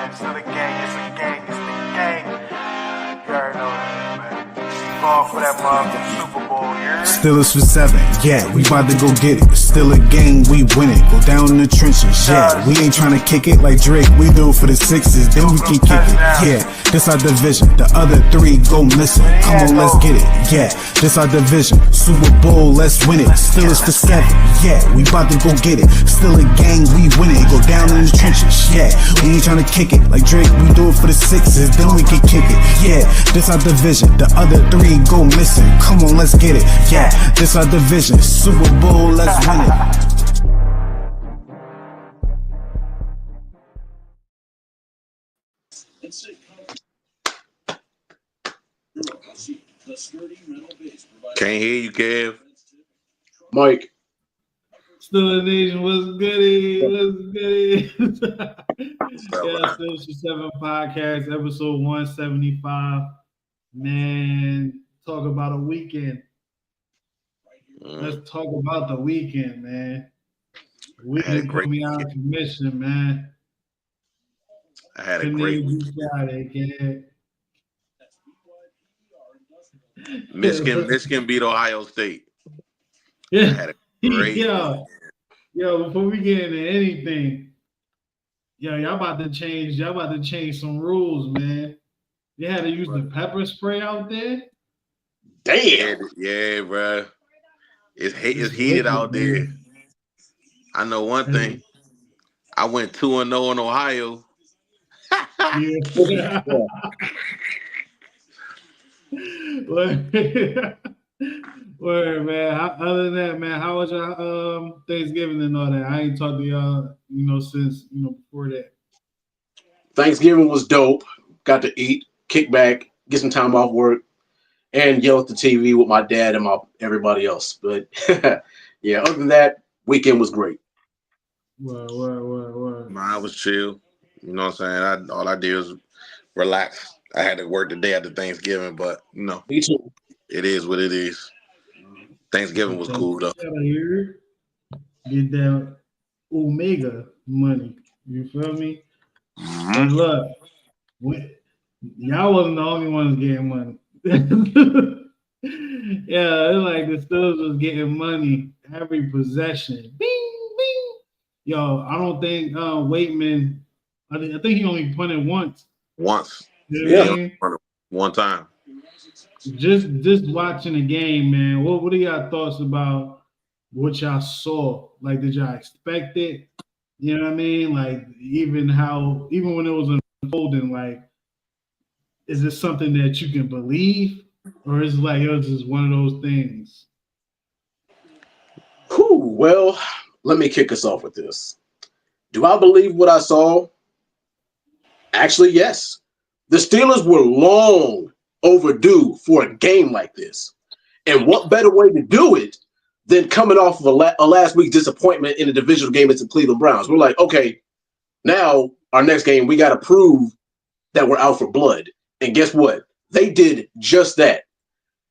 man. Still a gang, it's a gang, it's the gang. You already know that, man. Going for that motherfucking Super Bowl, yeah. Steelers for 7, yeah, we about to go get it. Still a game, we win it. Go down in the trenches, yeah. We ain't trying to kick it like Drake, we do it for the Sixers, then we can kick it. Yeah, this our division, the other 3 go missing. Come on, let's get it, yeah. This our division, Super Bowl, let's win it. Steelers for 7, yeah, we about to go get it. Still a gang, we win it. Go down in the trenches, yeah. We ain't trying to kick it like Drake, we do it for the Sixers, then we can kick it. Yeah, this our division, the other 3 go missing. Come on, let's get it. Yeah, this our division. Super Bowl, let's win it. Can't hear you, Kev. Mike. Still Nation, what's goody? What's goody? Yeah, Still 7 podcast, episode 175. Man, talk about a weekend. Let's talk about the weekend, man. Weekend put me out of commission, man. I had a great weekend. Michigan beat Ohio State. Yeah. I had a great Yo, before we get into anything, y'all about to change some rules, man. They had to use the pepper spray out there. Damn. Yeah, bro. It's heated out there. I know one thing. I went 2-0 in Ohio. Yeah. Word, man. Other than that, man, how was your Thanksgiving and all that? I ain't talked to y'all, since before that. Thanksgiving was dope. Got to eat, kick back, get some time off work, and yell at the TV with my dad and everybody else. But yeah, other than that, weekend was great. Word. Mine was chill. You know what I'm saying? All I did was relax. I had to work the day after Thanksgiving, but Me too. It is what it is. Thanksgiving was cool though. Get that Omega money. You feel me? Mm-hmm. And look, y'all wasn't the only ones getting money. Yeah, it's like the Steelers was getting money every possession. Bing, bing. Yo, I don't think Waitman. I think he only punted once. Yeah, one time. Just watching the game, man. What are y'all thoughts about what y'all saw? Like, did y'all expect it? You know what I mean? Like, even when it was unfolding, like, is this something that you can believe, or is it like it was just one of those things? Well, let me kick us off with this. Do I believe what I saw? Actually, yes. The Steelers were long overdue for a game like this. And what better way to do it than coming off of a last week's disappointment in a divisional game against the Cleveland Browns? We're like, okay, now our next game, we got to prove that we're out for blood. And guess what? They did just that.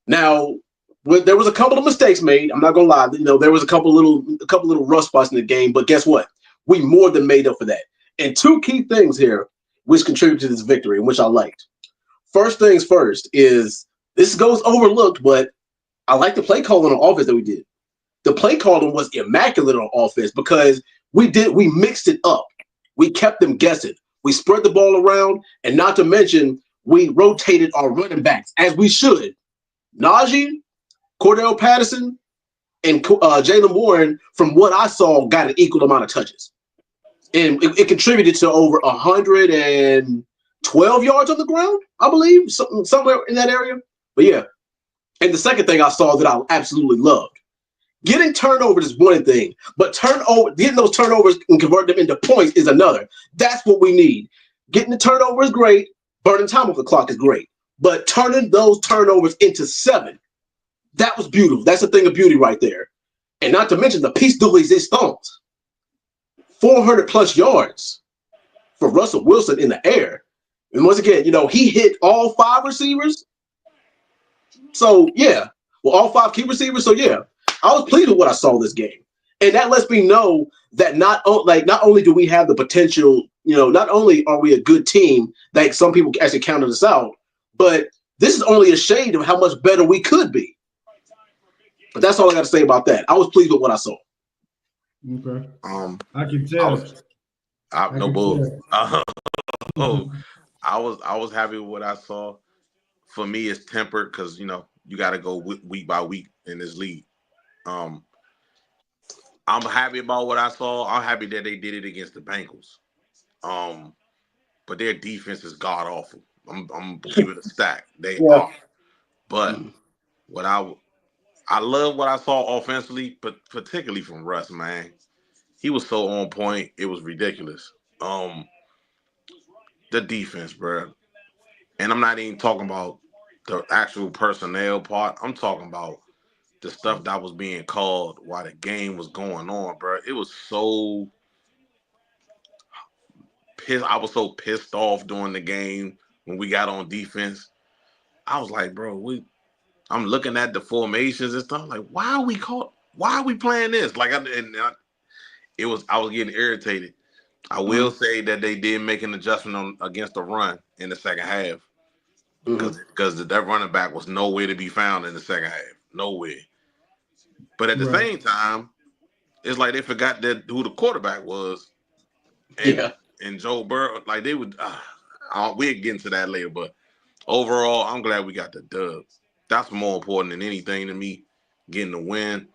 Now, there was a couple of mistakes made. I'm not gonna lie. There was a couple little rust spots in the game. But guess what? We more than made up for that. And 2 key things here which contributed to this victory, and which I liked. First things first is this goes overlooked, but I like the play calling on offense that we did. The play calling was immaculate on offense because we mixed it up. We kept them guessing. We spread the ball around, and not to mention we rotated our running backs as we should. Najee, Cordell Patterson, and Jaylen Warren, from what I saw, got an equal amount of touches. And it contributed to over 112 yards on the ground, I believe, somewhere in that area. But yeah. And the second thing I saw that I absolutely loved, getting turnovers is one thing, but getting those turnovers and converting them into points is another. That's what we need. Getting the turnover is great. Burning time off the clock is great. But turning those turnovers into 7, that was beautiful. That's a thing of beauty right there. And not to mention the piece de resistance. 400 plus yards for Russell Wilson in the air. And once again, he hit all 5 receivers. So, yeah. Well, all 5 key receivers. So, yeah. I was pleased with what I saw this game. And that lets me know that not only do we have the potential, not only are we a good team that some people actually counted us out, but this is only a shade of how much better we could be. But that's all I got to say about that. I was pleased with what I saw. Okay. I can tell. No bull. I was happy with what I saw. For me, it's tempered because you got to go week by week in this league. I'm happy about what I saw. I'm happy that they did it against the Bengals. But their defense is god awful. I'm keeping it a stack. They are. But what I love what I saw offensively, but particularly from Russ, man. He was so on point. It was ridiculous. The defense, bro. And I'm not even talking about the actual personnel part. I'm talking about the stuff that was being called while the game was going on, bro. It was so pissed. I was so pissed off during the game when we got on defense. I was like, bro, I'm looking at the formations and stuff. Like, why are we playing this? Like, I was getting irritated. I will say that they did make an adjustment against the run in the second half because that running back was nowhere to be found in the second half. Nowhere. But at the same time, it's like they forgot who the quarterback was. And Joe Burrow, like they would. We'll get into that later, but overall, I'm glad we got the dub. That's more important than anything to me, getting the win.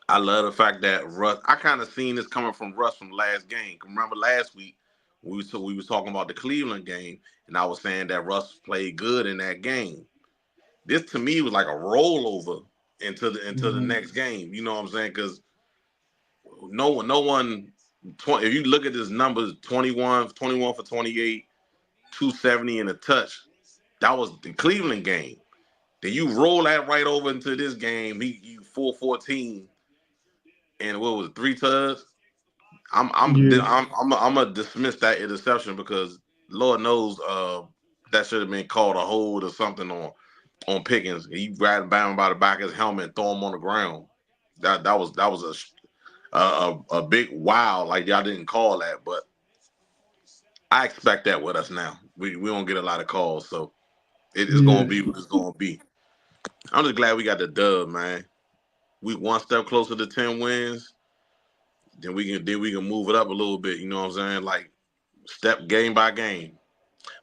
I love the fact that Russ, I kind of seen this coming from Russ from last game. Remember last week, we was talking about the Cleveland game, and I was saying that Russ played good in that game. This, to me, was like a rollover into the next game. You know what I'm saying? Because no one, if you look at his numbers, 21 for 28, 270 and a touch, that was the Cleveland game. Then you roll that right over into this game. He 414, and what was it, 3 touchdowns? I'm gonna dismiss that interception because Lord knows that should have been called a hold or something on Pickens. He grabbed him by the back of his helmet and throw him on the ground. That was a big wow. Like y'all didn't call that, but I expect that with us now. We don't get a lot of calls, so it's gonna be what it's gonna be. I'm just glad we got the dub, man. We one step closer to 10 wins. Then we can move it up a little bit. You know what I'm saying? Like step game by game.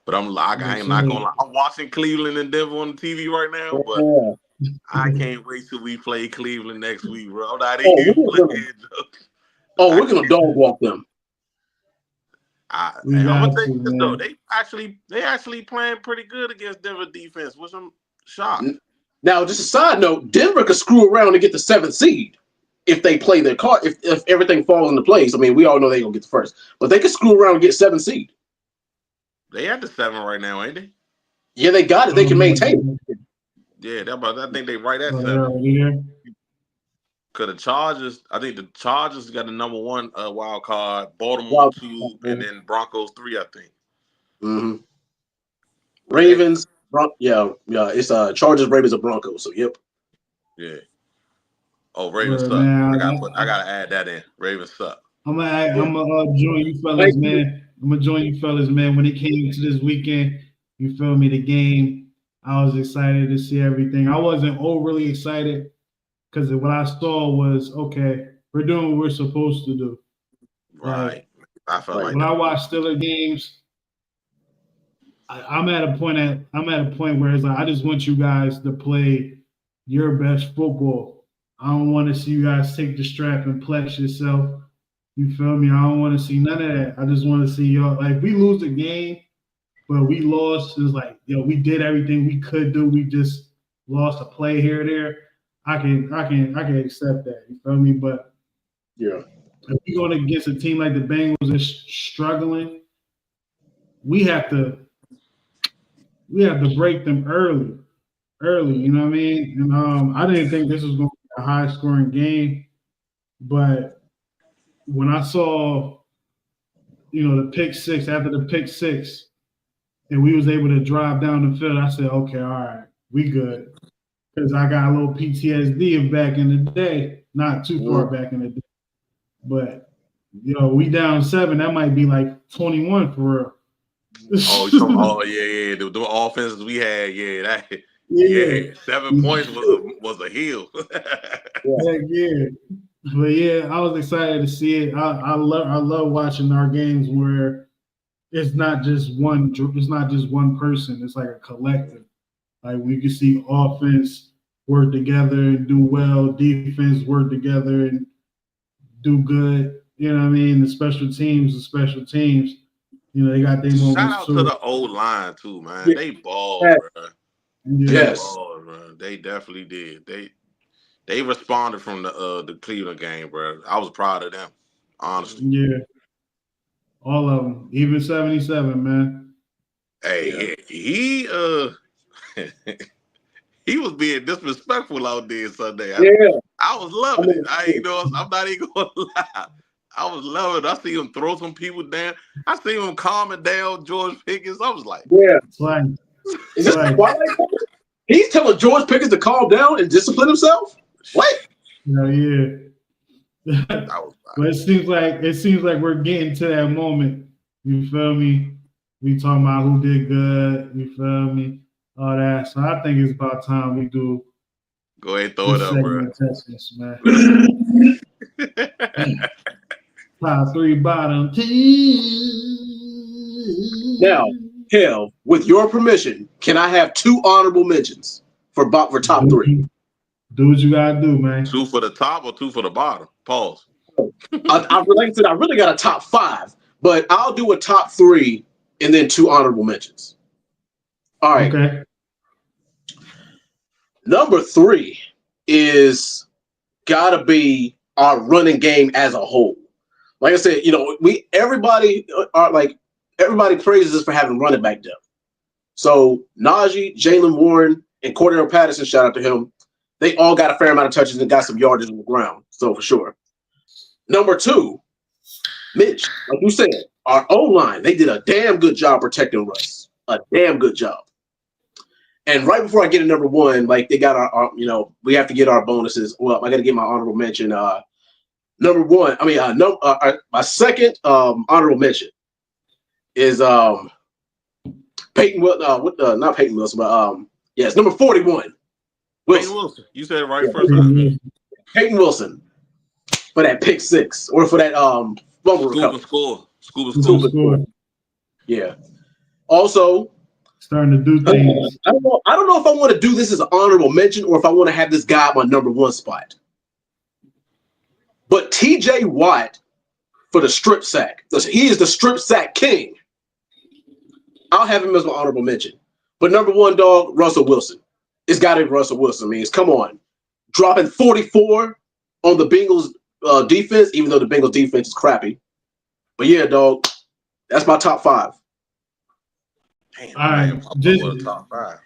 But I ain't not gonna lie. I'm watching Cleveland and Denver on the TV right now, but I can't wait till we play Cleveland next week, bro. I'm not even playing. We're gonna dog walk them. I'm gonna tell you this though. They actually playing pretty good against Denver defense, which I'm shocked. Now, just a side note, Denver could screw around and get the 7th seed if they play their card. If everything falls into place, I mean, we all know they're gonna get the first, but they could screw around and get 7th seed. They at the 7 right now, ain't they? Yeah, they got it. They can maintain it. Yeah, I think they right at 7. Because the Chargers, I think the Chargers got the number 1 wild card, Baltimore 2, and then Broncos 3, I think. Ravens, it's Chargers, Ravens, and Broncos. So yep. Yeah. Oh, Ravens suck. I gotta add that in. Ravens suck. I'm gonna join you fellas, man. I'm gonna join you fellas, man. When it came to this weekend, you feel me? The game, I was excited to see everything. I wasn't overly excited because what I saw was okay. We're doing what we're supposed to do. Right. I felt like when I watch Steelers games, I'm at a point where it's like I just want you guys to play your best football. I don't want to see you guys take the strap and flex yourself. You feel me? I don't want to see none of that. I just want to see y'all. Like, we lose the game, but we lost. It's like, we did everything we could do. We just lost a play here or there. I can accept that. You feel me? But yeah, if we're going against a team like the Bengals that's struggling, we have to break them early. You know what I mean? And I didn't think this was going to be a high-scoring game, but when I saw, the pick six, after the pick six, and we was able to drive down the field, I said, okay, all right, we good. Because I got a little PTSD of back in the day, not too far back in the day. But we down 7. That might be like 21 for real. Oh, yeah. The offenses we had, yeah. 7 points was a hill. Yeah. But yeah, I was excited to see it. I love watching our games where it's not just one person. It's like a collective. Like we can see offense work together and do well, defense work together and do good. You know what I mean? The special teams. They got their moments. Shout out to the old line too, man. They balled, bro. Yes. They definitely did. They responded from the Cleveland game, bro. I was proud of them, honestly. Yeah. All of them, even 77, man. Hey, he he was being disrespectful out there Sunday. I was loving it. I'm not even gonna lie. I was loving it. I see him throw some people down. I see him calming down George Pickens. I was like, he's telling George Pickens to calm down and discipline himself. What? Yeah. But it seems like we're getting to that moment. You feel me? We talking about who did good. You feel me? All that. So I think it's about time we do. Go ahead and throw it up, bro. Man. Top 3 bottom team. Now, Hell, with your permission, can I have 2 honorable mentions for top 3? Do what you gotta do, man. 2 for the top or 2 for the bottom? Pause. I really got a top 5, but I'll do a top 3 and then 2 honorable mentions. All right. Okay. Number 3 is gotta be our running game as a whole. Like I said, everybody praises us for having running back depth. So Najee, Jalen Warren, and Cordero Patterson, shout out to him. They all got a fair amount of touches and got some yardage on the ground. So for sure. Number 2, Mitch, like you said, our O-line, they did a damn good job protecting Russ. A damn good job. And right before I get to number 1, like they got our we have to get our bonuses. Well, I got to get my honorable mention. Number 1, my second honorable mention is Peyton. Not Peyton Wilson, but it's number 41. Peyton Wilson. You said it right first time. Peyton Wilson for that pick 6 or for that fumble recovery. Scuba. Yeah. Also, starting to do things. I don't know if I want to do this as an honorable mention or if I want to have this guy at my number 1 spot. But TJ Watt for the strip sack. He is the strip sack king. I'll have him as my honorable mention. But number 1, dog, Russell Wilson. It's got to be Russell Wilson. I mean, come on. Dropping 44 on the Bengals defense, even though the Bengals defense is crappy. But yeah, dog, that's my top 5. Damn, all right, just top 5.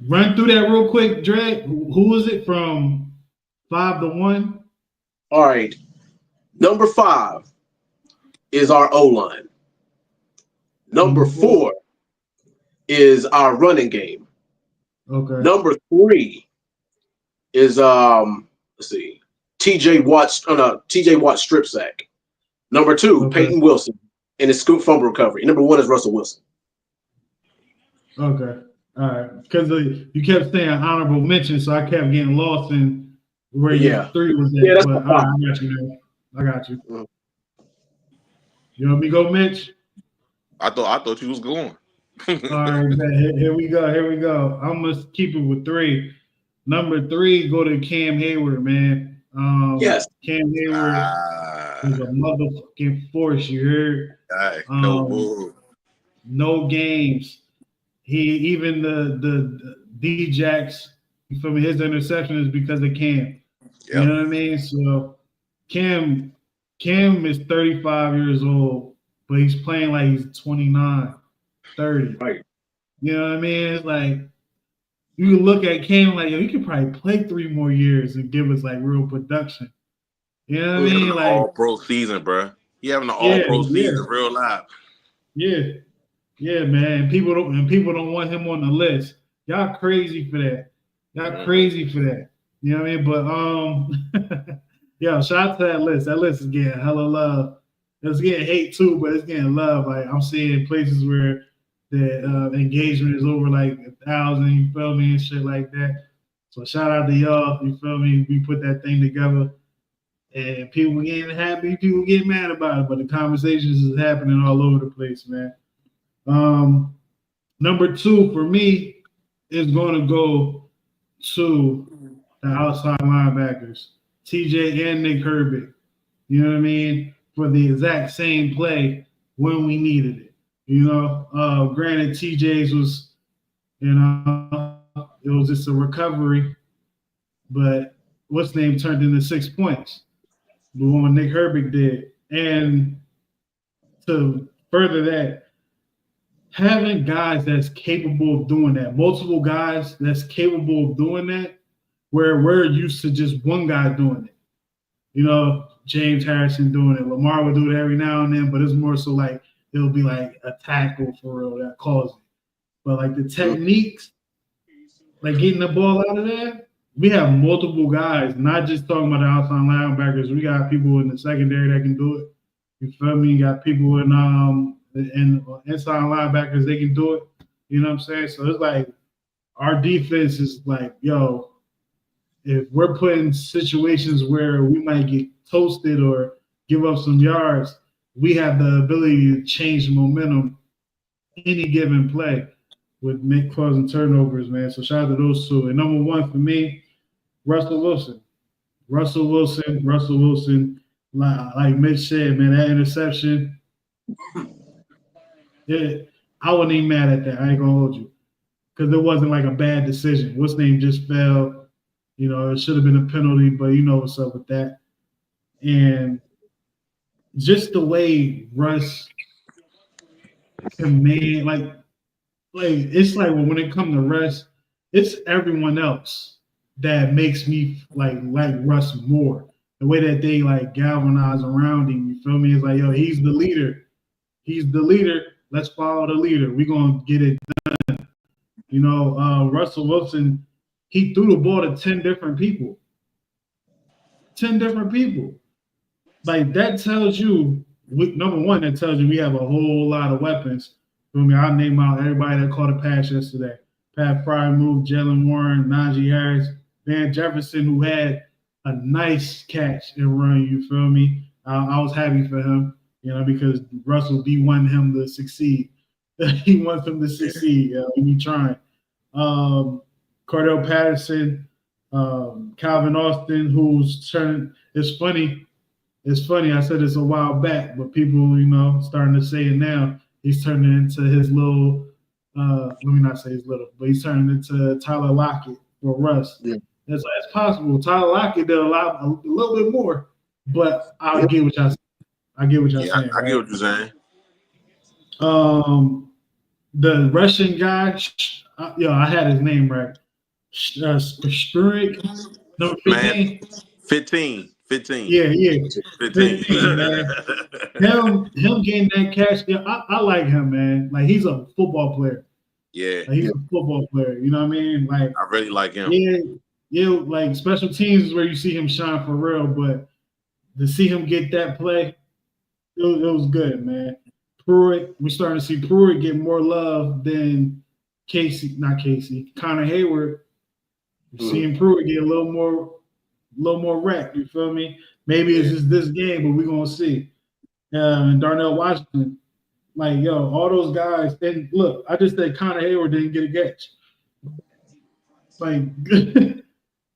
Run through that real quick, Dre. Who was it from 5 to 1? All right. Number 5 is our O-line. Number 4 is our running game. Okay. Number 3 is TJ Watt strip sack. Number 2, Peyton Wilson and his scoop fumble recovery. Number 1 is Russell Wilson. Okay. All right. Because you kept saying honorable mention, so I kept getting lost in where your 3 was at. Yeah, that's but, I got you, man. I got you. Mm-hmm. You want me to go, Mitch? I thought you was going. All right, man. Here we go. I'm gonna keep it with 3. Number 3, go to Cam Hayward, man. Yes. Cam Hayward is a motherfucking force. You heard? No games. He even the D-Jacks, you feel me? His interception is because of Cam. Yep. You know what I mean? So Cam is 35 years old, but he's playing like he's 29, 30. Right. You know what I mean? It's like you can look at Cam like, he could probably play 3 more years and give us like real production. You know what I mean? Like all-pro season, bro. He having an all-pro season, real life. Yeah, man. People don't want him on the list. Y'all crazy for that. Crazy for that. You know what I mean? But shout out to that list. That list is getting hella love. it's getting hate too, but it's getting love. Like I'm seeing places where the engagement is over like 1,000. You feel me, and shit like that. So shout out to y'all. You feel me? We put that thing together, and people getting happy, people get mad about it, but the conversations is happening all over the place, man. Number 2 for me is going to go to the outside linebackers, TJ and Nick Herbig. You know what I mean? For the exact same play when we needed it. You know, granted, TJ's was, you know, it was just a recovery, but what's name turned into 6 points. The one Nick Herbig did. And to further that, having guys that's capable of doing that, multiple guys that's capable of doing that, where we're used to just one guy doing it. You know, James Harrison doing it. Lamar will do it every now and then, but it's more so like it'll be like a tackle for real that calls it. But like the techniques, like getting the ball out of there, we have multiple guys, not just talking about the outside linebackers. We got people in the secondary that can do it. You feel me? You got people in inside linebackers, they can do it. You know what I'm saying? So it's like our defense is like, yo, if we're put in situations where we might get toasted or give up some yards, we have the ability to change the momentum any given play with causing turnovers, man. So shout out to those two. And number 1 for me, Russell Wilson. Russell Wilson, like Mitch said, man, that interception, yeah, I wasn't even mad at that. I ain't gonna hold you. Because it wasn't like a bad decision. What's name just fell. You know, it should have been a penalty, but you know what's up with that. And just the way Russ command, like it's like when it comes to Russ, it's everyone else that makes me like Russ more. The way that they like galvanize around him, you feel me? It's like, yo, he's the leader. He's the leader. Let's follow the leader. We're gonna get it done. You know, Russell Wilson, he threw the ball to 10 different people. 10 different people. Like that tells you, number 1, that tells you we have a whole lot of weapons. I mean, I'll name out everybody that caught a pass yesterday. Pat Fryermuth, Jalen Warren, Najee Harris, Van Jefferson, who had a nice catch and run, you feel me? I was happy for him, you know, because Russell D wanted him to succeed. He wants him to succeed. He trying. Cordell Patterson, Calvin Austin, who's turned. It's funny. I said this a while back, but people, you know, starting to say it now. He's turning into his little. Let me not say his little, but he's turning into Tyler Lockett for Russ. Yeah. That's possible. Tyler Lockett did a little bit more, but I get what y'all saying. I get what y'all saying. I get what you're saying. The Russian guy, I had his name right. Struik, number 15. 15. Yeah. 15, man. him getting that catch, I like him, man. Like he's a football player. Yeah. Like, he's a football player. You know what I mean? Like I really like him. Yeah, like special teams is where you see him shine for real, but to see him get that play, it was good, man. Pruitt, we're starting to see Pruitt get more love than Connor Hayward. We're seeing Pruitt get a little more wreck, you feel me? Maybe it's just this game, but we're gonna see. And Darnell Washington, like, yo, all those guys, and look, I just said Connor Hayward didn't get a catch. Like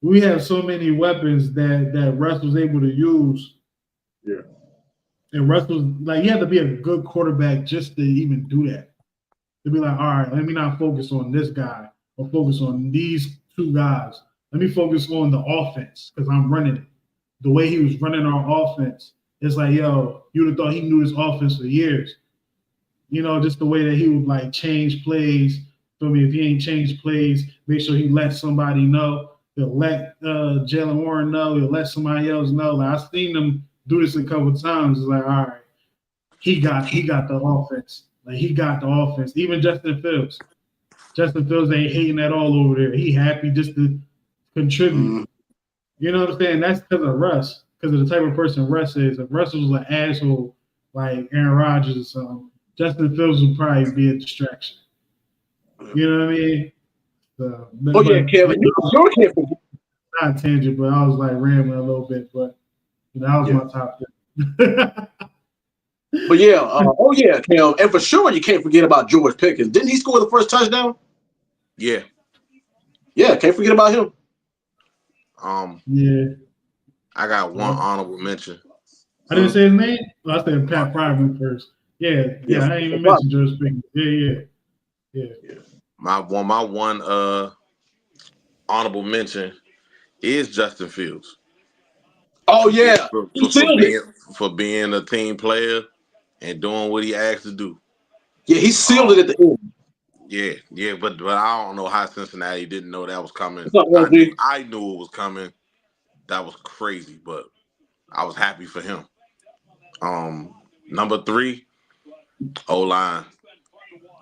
we have so many weapons that Russ was able to use. Yeah. And Russ was like, you have to be a good quarterback just to even do that. To be like, all right, let me not focus on this guy or focus on these 2 guys. Let me focus on the offense because I'm running it. The way he was running our offense, it's like, yo, you would have thought he knew this offense for years. You know, just the way that he would like change plays. Feel me? If he ain't changed plays, make sure he let somebody know. He'll let Jalen Warren know. He'll let somebody else know. Like I've seen him do this a couple of times. It's like, all right, he got the offense. Like he got the offense. Even Justin Fields. Justin Fields ain't hating at all over there. He happy just to contribute. You know what I'm saying? That's because of Russ, because of the type of person Russ is. If Russ was an asshole like Aaron Rodgers or something, Justin Fields would probably be a distraction. You know what I mean? So, Kevin, you can't forget. Not tangent, but I was like rambling a little bit, but that was my top 3. But Cam, and for sure you can't forget about George Pickens. Didn't he score the first touchdown? Yeah. Yeah, can't forget about him. Yeah. I got one honorable mention. I didn't say his name. I said Pat Fryman first. Yeah. I didn't even mention George Pickens. Yeah. My one honorable mention is Justin Fields. Oh yeah, for being a team player and doing what he asked to do. Yeah, he sealed it at the end. Yeah, but I don't know how Cincinnati didn't know that was coming. I knew it was coming. That was crazy, but I was happy for him. Number 3, O-line.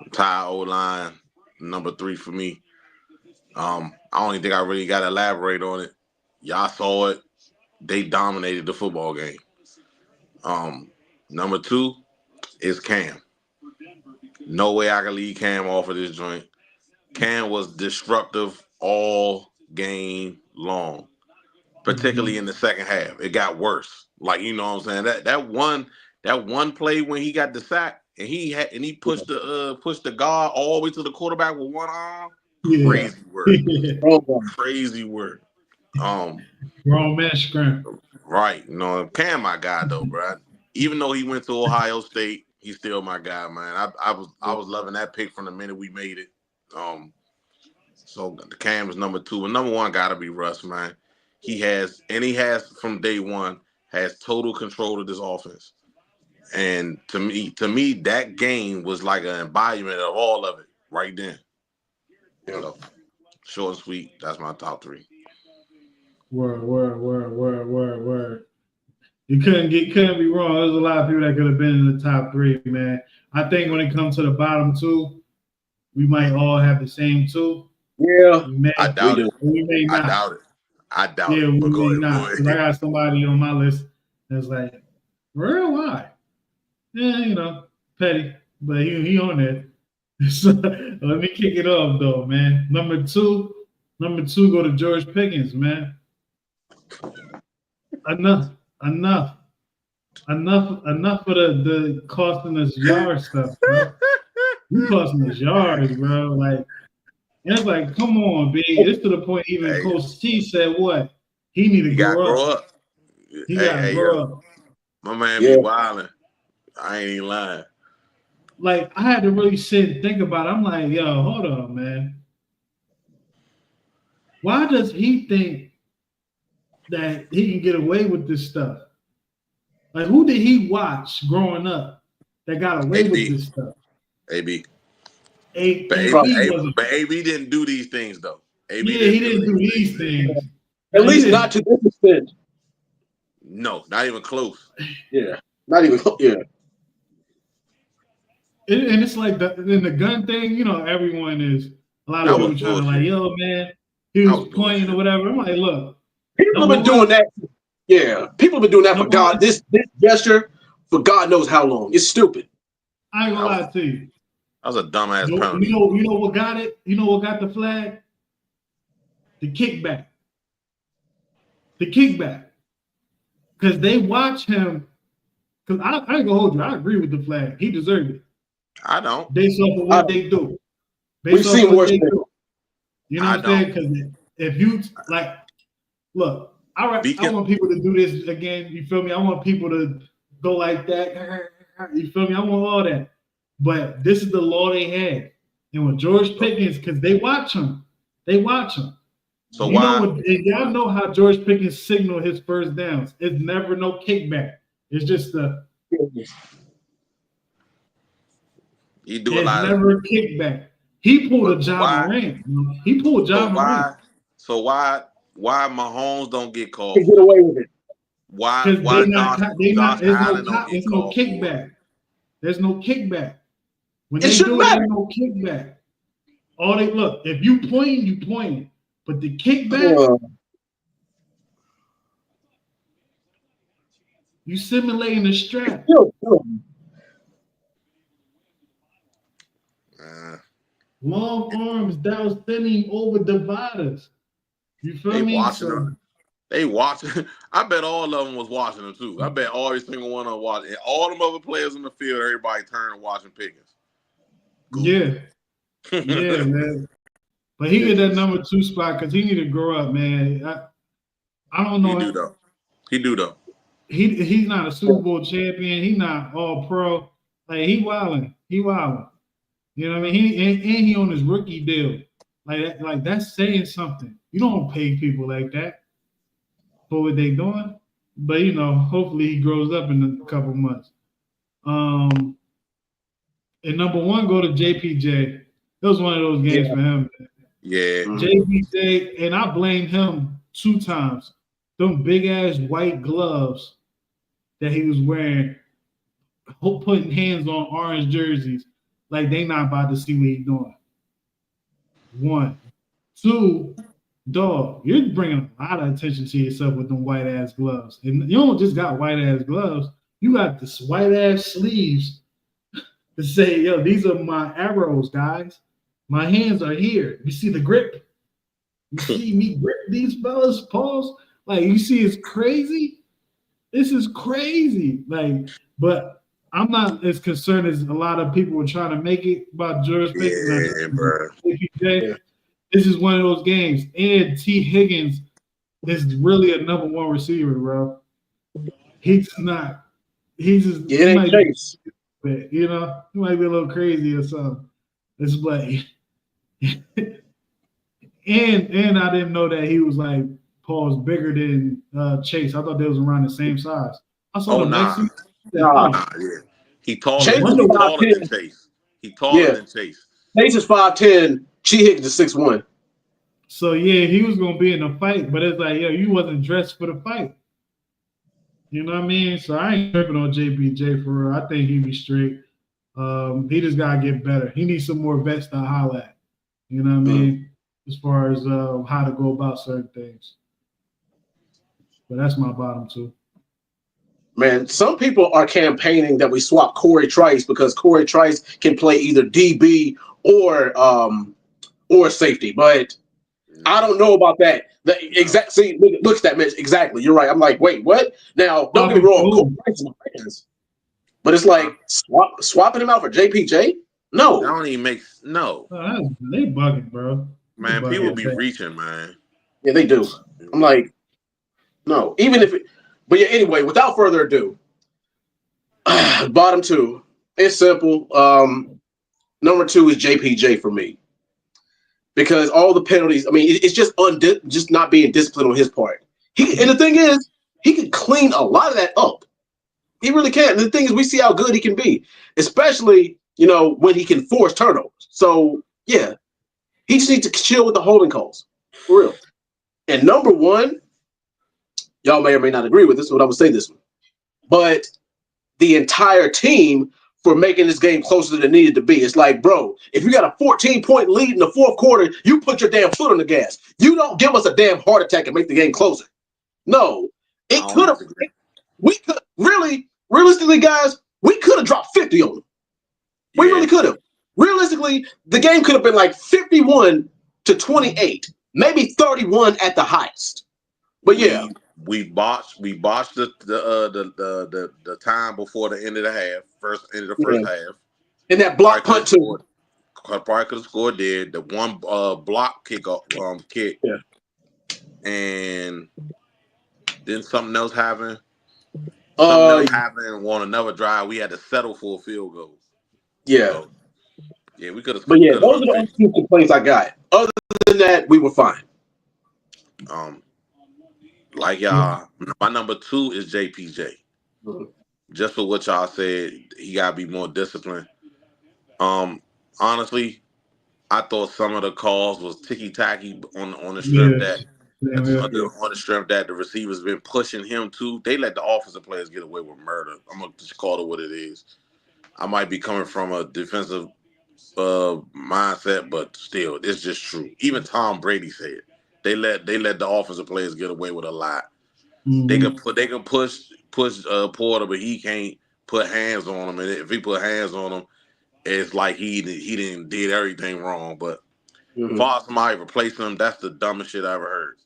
Entire O-line, number 3 for me. I don't even think I really got to elaborate on it. Y'all saw it. They dominated the football game. Number 2 is Cam. No way I can leave Cam off of this joint. Cam was disruptive all game long, particularly in the second half. It got worse. Like, you know what I'm saying? That one play when he got the sack and he pushed the guard all the way to the quarterback with one arm. Crazy work. Crazy work. Grown man scram. Right. No, Cam my guy though, bro. Even though he went to Ohio State, he's still my guy, man. I was loving that pick from the minute we made it. So Cam is number 2, and number 1 gotta be Russ, man. He has from day one has total control of this offense. And to me, that game was like an embodiment of all of it right then. So, short and sweet. That's my top 3. Word. You couldn't be wrong. There's a lot of people that could have been in the top 3, man. I think when it comes to the bottom 2, we might all have the same 2. Yeah, I doubt it. We may not. I doubt it. Yeah, we go may not. Because I got somebody on my list that's like, real why? Yeah, petty, but he on there. So let me kick it off though, man. Number two go to George Pickens, man. Enough for the costing us yards stuff, bro. You costing us yards, bro. Like, it's like, come on, big. It's to the point even Coach T said what? He need to grow up. He gotta grow up. My man be wilding. I ain't even lying. Like, I had to really sit and think about it. I'm like, yo, hold on, man. Why does he think that he can get away with this stuff? Like, who did he watch growing up that got away with this stuff? AB. But AB didn't do these things, though. He didn't do these things. At least not to this extent. No, not even close. Yeah, not even close. Yeah. And it's like in the gun thing, everyone is a lot of people trying to like, yo, man, he was pointing or whatever. I'm like, look, people have been doing that. Yeah, people have been doing that for God. This gesture for God knows how long. It's stupid. I ain't gonna lie to you. That was a dumbass penalty. You know what got it? You know what got the flag? The kickback. Because they watch him. Because I ain't gonna hold you. I agree with the flag. He deserved it. I don't. Based off of what they do. We've seen worse things. You know what I'm saying? Because if you like, look, I want people to do this again. You feel me? I want people to go like that. You feel me? I want all that. But this is the law they had. And with George Pickens, because they watch him. So y'all know how George Pickens signal his first downs. It's never no kickback. It's just he do a lot. It's never a kickback. He pulled a Ja Morant. He pulled Ja Morant. So why Mahomes don't get called? Get away with it. Why? There's no kickback. There's no kickback. When they do it, there's no kickback. If you point, you point. But the kickback, You simulating a strap. Long arms down sending over dividers. You feel They me? watching So, them. They watching. I bet all of them was watching them too. I bet every single one of them watching. And all them other players in the field, everybody turning watching Pickens. yeah, yeah, man. But he get that number 2 spot because he need to grow up, man. I don't know. He do though. He's not a Super Bowl champion. He's not all pro. Like he wilding. He wilding. You know what I mean? He on his rookie deal. Like that's saying something. You don't pay people like that for what they doing. But you know, hopefully he grows up in a couple months. And number 1 go to JPJ. It was one of those games for him. Yeah. JPJ, and I blame him 2 times. Them big ass white gloves that he was wearing, putting hands on orange jerseys, like they not about to see what he's doing. 1, 2, dog, you're bringing a lot of attention to yourself with them white ass gloves, and you don't just got white ass gloves. You got this white ass sleeves to say, yo, these are my arrows, guys. My hands are here. You see the grip? You see me grip these fellas? Pause. Like, you see, it's crazy. This is crazy. Like, but I'm not as concerned as a lot of people were trying to make it about George Pickens. Yeah, bro. This is one of those games. And T. Higgins is really a number 1 receiver, bro. He's not. He's just. Yeah, it ain't Chase. You know, he might be a little crazy or something. It's like, and I didn't know that he was like Paul's bigger than Chase. I thought they was around the same size. I saw Nah, yeah. He taller than Chase. He taller than Chase. Chase is 5'10". T. Higgins is 6'1". So yeah, he was gonna be in a fight, but it's like, yo, you wasn't dressed for the fight. You know what I mean? So I ain't tripping on JPJ for real. I think he be straight. He just gotta get better. He needs some more vets to holler at. You know what I mean? As far as how to go about certain things. But that's my bottom 2. Man, some people are campaigning that we swap Corey Trice because Corey Trice can play either DB or safety. But I don't know about that. See, look at that, Mitch. Exactly. You're right. I'm like, wait, what? Now, don't get me wrong. Corey Trice is my fans. But it's like swapping him out for JPJ? No. That don't even make no. They bugging, bro. Man, people be reaching, man. Yeah, they do. I'm like, no. Even if it, but yeah, anyway, without further ado, bottom 2. It's simple. Number 2 is JPJ for me. Because all the penalties, I mean, it's just just not being disciplined on his part. And the thing is, he can clean a lot of that up. He really can. And the thing is, we see how good he can be, especially, you know, when he can force turnovers. So, yeah, he just needs to chill with the holding calls. For real. And number 1, y'all may or may not agree with this, but I would say this one. But the entire team for making this game closer than it needed to be. It's like, bro, if you got a 14-point lead in the 4th quarter, you put your damn foot on the gas. You don't give us a damn heart attack and make the game closer. No, it could have. We could realistically, guys, we could have dropped 50 on them. We really could have. Realistically, the game could have been like 51-28, maybe 31 at the highest. But yeah, we botched the time before the end of the half, end of the first half. And that block punt too. Probably could have scored there. The one block kick, yeah. And then something else happened. Something else happened on another drive. We had to settle for a field goal. Yeah. So, yeah, we could have. But yeah, those are the only 2 complaints I got. Other than that, we were fine. Like y'all, my number 2 is JPJ. Just for what y'all said, he gotta be more disciplined. Honestly, I thought some of the calls was ticky tacky on the strength on the strength that the receivers been pushing him too. They let the offensive players get away with murder. I'm gonna just call it what it is. I might be coming from a defensive mindset, but still, it's just true. Even Tom Brady said they let the offensive players get away with a lot. Mm-hmm. They can push push Porter, but he can't put hands on him. And if he put hands on him, it's like he didn't did everything wrong. But Mhm. far as somebody replacing him, that's the dumbest shit I ever heard.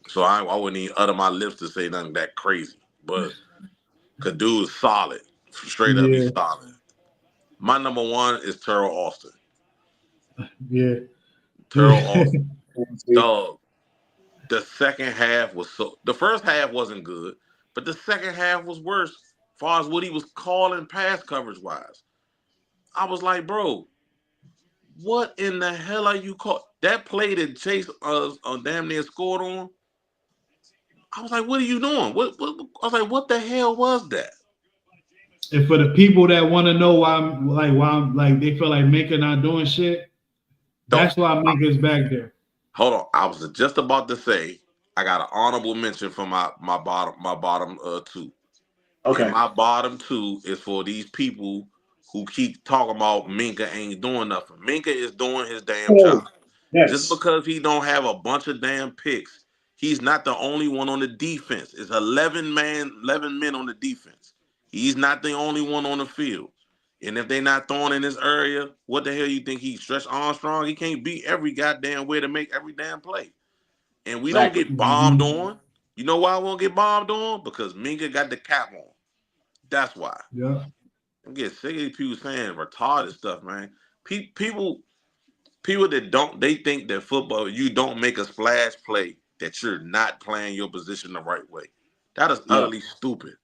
So I wouldn't even utter my lips to say nothing that crazy. But cause dude is solid. Straight up, he's solid. My number one is Terrell Austin. Yeah. Terrell Austin. Dog. The second half was the first half wasn't good, but the second half was worse as far as what he was calling pass coverage wise. I was like, bro, what in the hell are you call that play that Chase damn near scored on? I was like, what are you doing? What I was like, what the hell was that? And for the people that want to know why they feel like Minka not doing shit, that's why Minka's back there. Hold on, I was just about to say I got an honorable mention for my bottom two. Okay. And my bottom two is for these people who keep talking about Minka ain't doing nothing. Minka is doing his damn job. Yes. Just because he don't have a bunch of damn picks, he's not the only one on the defense. It's 11 men on the defense. He's not the only one on the field. And if they're not throwing in this area, what the hell you think he's Stretch Armstrong? He can't beat every goddamn way to make every damn play. And we don't get bombed on. You know why I won't get bombed on? Because Minka got the cap on. That's why. Yeah. I'm getting sick of these people saying retarded stuff, man. People that they think that football, you don't make a splash play, that you're not playing your position the right way. That is utterly stupid.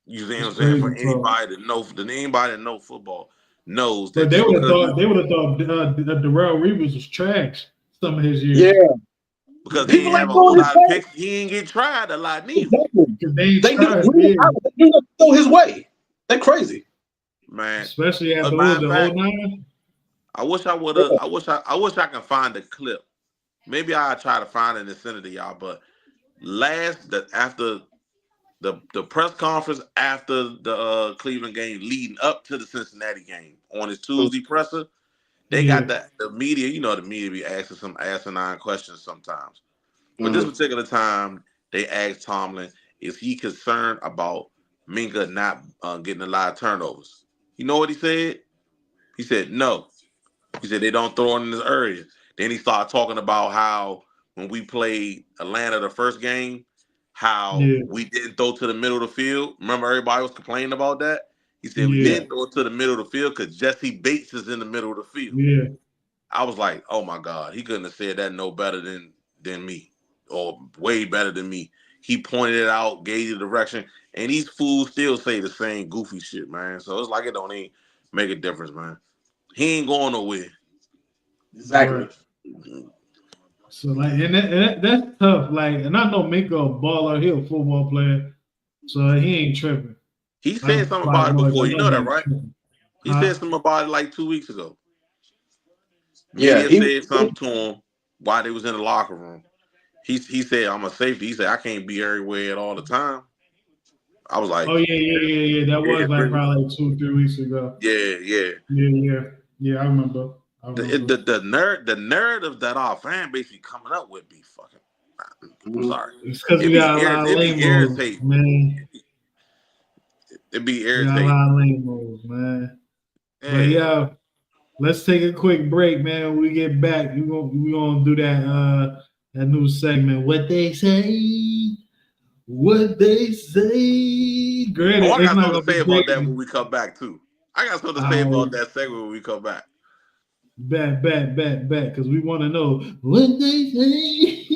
You see what I'm saying? For anybody that know football knows that. But they would have thought that Darrell Reeves was trash some of his years. Yeah. Because he didn't have a whole lot of picks. He didn't get tried a lot neither. Exactly. They do go his way. They're crazy. Man. Especially after the 09. I wish I would have. I wish I could find the clip. Maybe I'll try to find it and send it to y'all. But after the press conference after the Cleveland game, leading up to the Cincinnati game on his Tuesday presser, they got the media. You know, the media be asking some asinine questions sometimes. But this particular time, they asked Tomlin, "Is he concerned about Minka not getting a lot of turnovers?" You know what he said? He said no. He said they don't throw it in this area. Then he started talking about how when we played Atlanta the first game, how we didn't throw to the middle of the field. Remember everybody was complaining about that? He said we didn't throw it to the middle of the field because Jesse Bates is in the middle of the field. Yeah. I was like, oh my God, he couldn't have said that no better than me, or way better than me. He pointed it out, gave you the direction, and these fools still say the same goofy shit, man. So it's like it don't even make a difference, man. He ain't going nowhere. Exactly. So like, and that's tough. Like, and I know Minka a baller, he a football player, so he ain't tripping. He said something about it before. You know that, right? He said something about it like 2 weeks ago. Yeah, he said something to him while they was in the locker room. He said, "I'm a safety." He said, "I can't be everywhere at all the time." I was like, "Oh yeah." That was like probably like 2-3 weeks ago. Yeah. I remember. The narrative that our fan base be coming up with be fucking. I'm sorry. It's because we got a lot of lame moves, man. It'd be irritating. We got a lot of lame moves, man. But yeah, let's take a quick break, man. When we get back, we gonna do that new segment. What they say. Granted, I got something to say about that when we come back too. I got something to say about that segment when we come back. Bet, because we want to know what they say.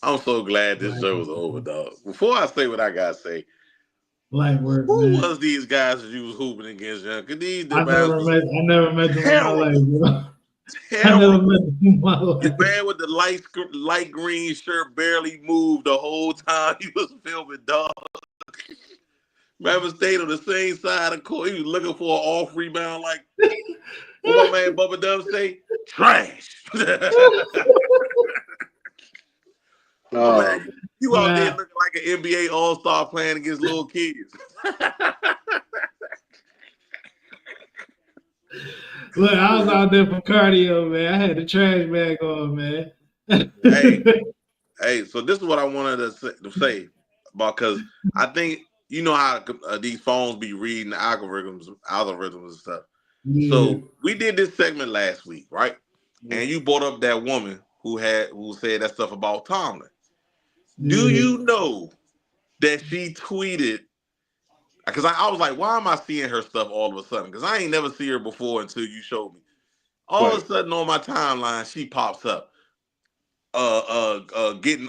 I'm so glad this show was over, dog. Before I say what I gotta say, Light work, who man. was these guys that you was hooping against, young? Cause these I never met them in my life, bro. I never terrible. met them in my The life. man with the light green shirt barely moved the whole time he was filming, dog. Remember, stayed on the same side of the court. He was looking for an off rebound, like what my man Bubba Dub say, trash. Man, you out there looking like an NBA All-Star playing against little kids. Look, I was out there for cardio, man. I had the trash bag on, man. Hey, so this is what I wanted to say about, because I think you know how these phones be reading the algorithms and stuff. Yeah. So we did this segment last week, right? Yeah. And you brought up that woman who said that stuff about Tomlin. Yeah. Do you know that she tweeted? Because I was like, why am I seeing her stuff all of a sudden? Because I ain't never seen her before until you showed me. All of a sudden on my timeline, she pops up. Getting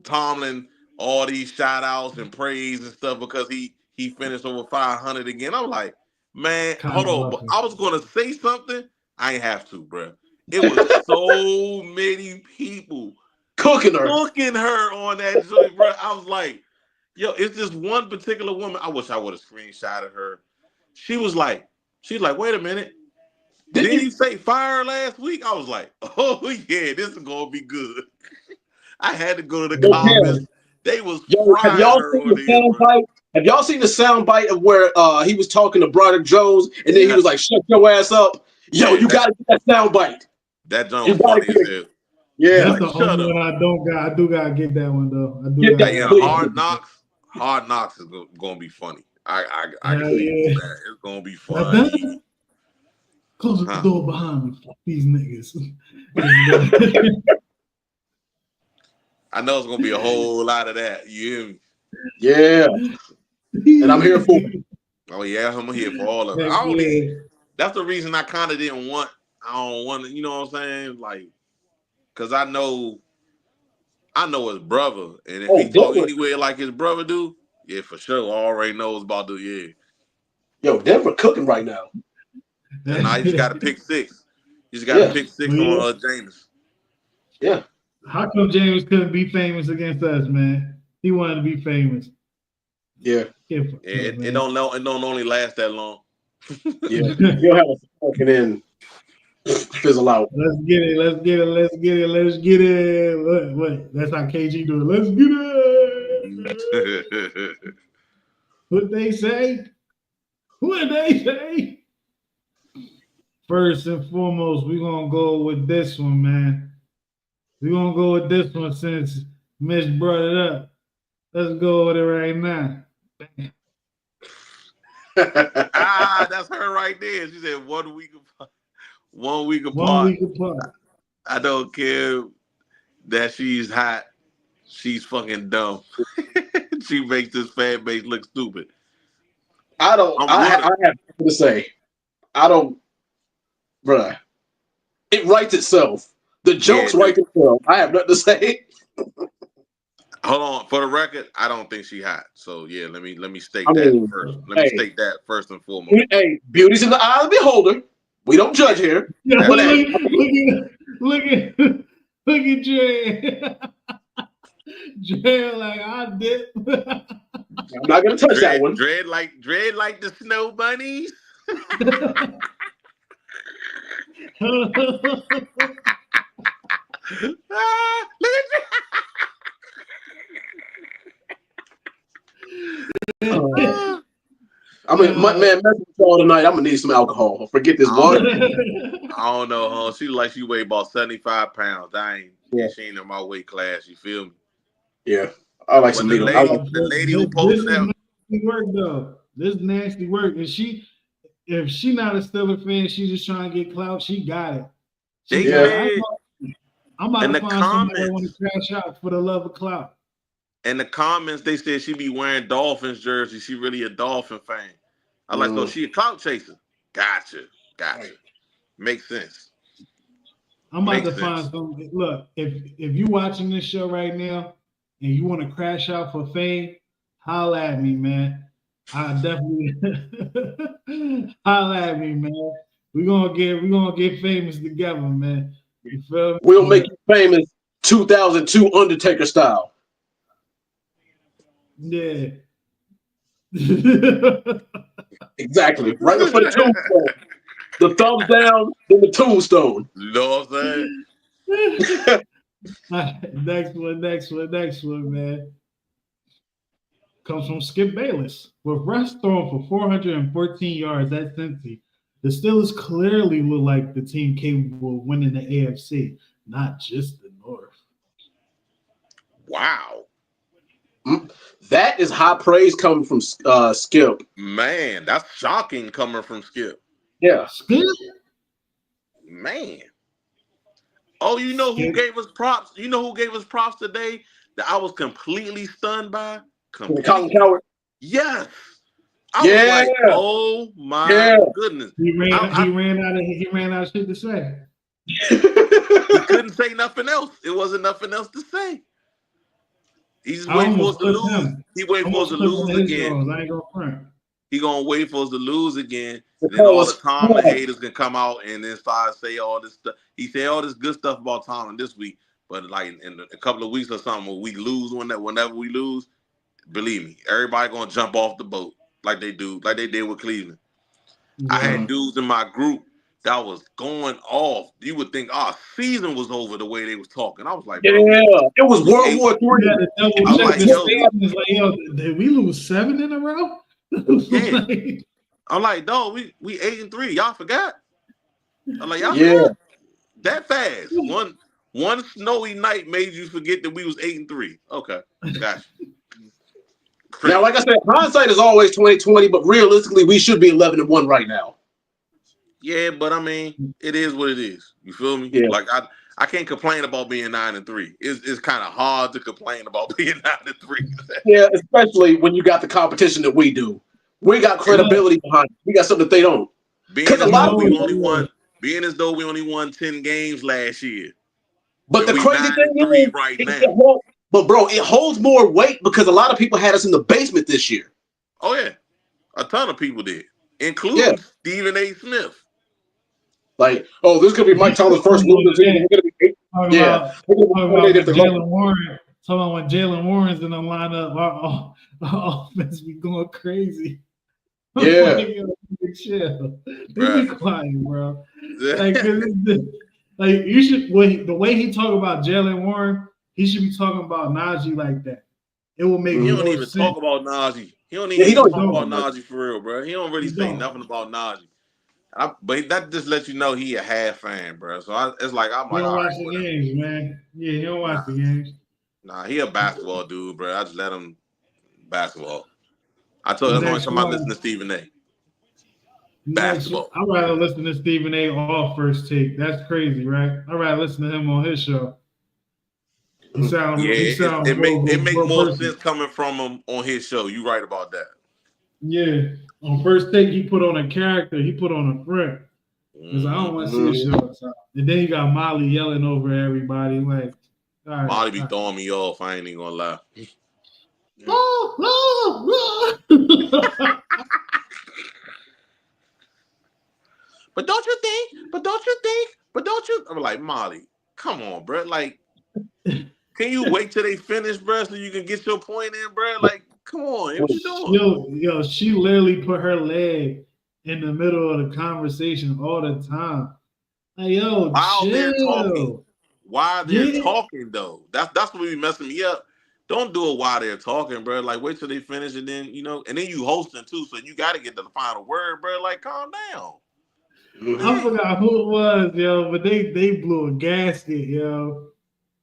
Tomlin all these shout outs and praise and stuff because he finished over 500 again. I'm like, man, hold on. But I was gonna say something. I ain't have to, bro. It was so many people cooking her on that joint, bro. I was like, yo, it's this one particular woman. I wish I would have screenshotted her. She's like, wait a minute. Didn't you say fire last week? I was like, oh yeah, this is gonna be good. I had to go to the comments. They was have y'all seen the soundbite? Have y'all seen the soundbite of where he was talking to Broderick Jones and then he was like, "Shut your ass up, yo! You gotta get that soundbite." That Jones was funny as hell. Yeah, that's the only one I don't got. I do gotta get that one though. I do gotta Hard Knocks is gonna be funny. I can see that. It's gonna be funny. Close the door behind me. Fuck these niggas. I know it's gonna be a whole lot of that. You hear me? Yeah. And I'm here for it. Oh yeah, I'm here for all of it. That's the reason I kind of didn't want. I don't want to. You know what I'm saying? Like, cause I know his brother, and if he talk anywhere like his brother do, yeah, for sure. I already knows about the Yo, Denver cooking right now. And now you just got to pick six. You just got to pick six on James. Yeah. How come James couldn't be famous against us, man? He wanted to be famous. Yeah. It don't only last that long. Yeah. You'll have to fucking in fizzle out. Let's get it. What? That's how KG do it. Let's get it. What they say? First and foremost, we're going to go with this one, man. We're going to go with this one since Mitch brought it up. Let's go with it right now. That's her right there. She said 1 week apart. 1 week apart. I don't care that she's hot. She's fucking dumb. She makes this fan base look stupid. I have to say, bruh. It writes itself. The jokes write themselves. I have nothing to say. Hold on, for the record, I don't think she hot. So yeah, let me state that first. Let me state that first and foremost. Hey, beauty's in the eye of the beholder. We don't judge here. Yeah, look at Jay. Dre like I did. I'm not gonna touch that one. Dread like the snow bunnies. Look at I mean, man, messing with y'all tonight. I'm gonna need some alcohol. Forget this water. I don't know, huh? She like she weigh about 75 pounds. She ain't in my weight class. You feel me? Yeah, I like But some the meat. lady who posted that. Nasty work though. This nasty work. And if she not a Steelers fan, she just trying to get clout. She got it. They Yeah. said I'm about in to the find somebody that want comments. to crash out for the love of clout. In the comments, they said she be wearing Dolphins jersey. She really a Dolphin fan. I like, so she a clout chaser. Gotcha. Makes sense. I'm about Makes to find sense. something. Look, if you watching this show right now and you want to crash out for fame, holla at me, man. I definitely holla at me, man. We're gonna get famous together, man. You feel me? We'll make you famous 2002 Undertaker style. Yeah. Exactly. Right before the tombstone. The thumbs down, then the tombstone. You know what I'm saying? Next one, man. Comes from Skip Bayless. With Russ throwing for 414 yards at Cincy, the Steelers clearly look like the team capable of winning the AFC, not just the North. Wow. That is high praise coming from Skip. Man, that's shocking coming from Skip. Yeah. Skip? Man. Oh, you know who gave us props? You know who gave us props today that I was completely stunned by? Colin Coward. Yes. I was like, oh my goodness. He ran out of shit to say. He couldn't say nothing else. It wasn't nothing else to say. He's waiting for us to lose. He waiting for us to lose again. I ain't gonna front. He gonna wait for us to lose again. Then all the Tomlin haters can come out and then start say all this stuff. He said all this good stuff about Tomlin this week, but like in a couple of weeks or something, when we lose, whenever we lose, believe me, everybody gonna jump off the boat like they did with Cleveland. Yeah. I had dudes in my group that was going off. You would think our season was over the way they was talking. I was like, bro, it was World War III. Did we lose 7 in a row? Yeah. I'm like, dog, we 8-3. Y'all forgot? I'm like, y'all forgot? That fast. One snowy night made you forget that we was 8-3. Okay, gotcha. Now, like I said, hindsight is always 20/20, but realistically, we should be 11-1 right now. Yeah, but I mean, it is what it is. You feel me? Yeah. Like I can't complain about being 9-3. It's kind of hard to complain about being 9-3. Yeah, especially when you got the competition that we do. We got credibility behind it. We got something that they don't. Being as though we only won 10 games last year. But the crazy thing is, right now. But bro, it holds more weight because a lot of people had us in the basement this year. Oh yeah, a ton of people did, including Stephen A. Smith. Like, oh, this could be Mike Tomlin's first losing team. Jalen Warren. Talking about when Jalen Warren's in the lineup, our offense be going crazy. Yeah. Chill. Be quiet, bro. Like you should. The way he talk about Jalen Warren, he should be talking about Najee like that. It will make. He don't even talk about Najee. He don't even talk about Najee for real, bro. He don't really say nothing about Najee. But that just lets you know he a half fan, bro. So it's like I'm like, don't watch the games, man. Yeah, he don't watch the games. Nah, he a basketball dude, bro. I just let him basketball. I told him only time I listen to Stephen A. Basketball. I'd rather listen to Stephen A. off First Take. That's crazy, right? I'd rather listen to him on his show. It make more sense coming from him on his show. You right about that. Yeah. On First Take, he put on a character. He put on a front. Because I don't want to see the show. And then you got Molly yelling over everybody. Like, all right, Molly be throwing me off. I ain't even gonna lie. But don't you think? I'm like, Molly, come on, bro. Like, Can you wait till they finish, bro, so you can get your point in, bro? Like, come on, what you doing? Yo, she literally put her leg in the middle of the conversation all the time. Like, yo, While they're chill. talking. While they're talking, though. That's what be messing me up. Don't do it while they're talking, bro. Like, wait till they finish, and then, and then you hosting, too, so you got to get to the final word, bro. Like, calm down. I forgot who it was, yo, but they blew a gasket, yo.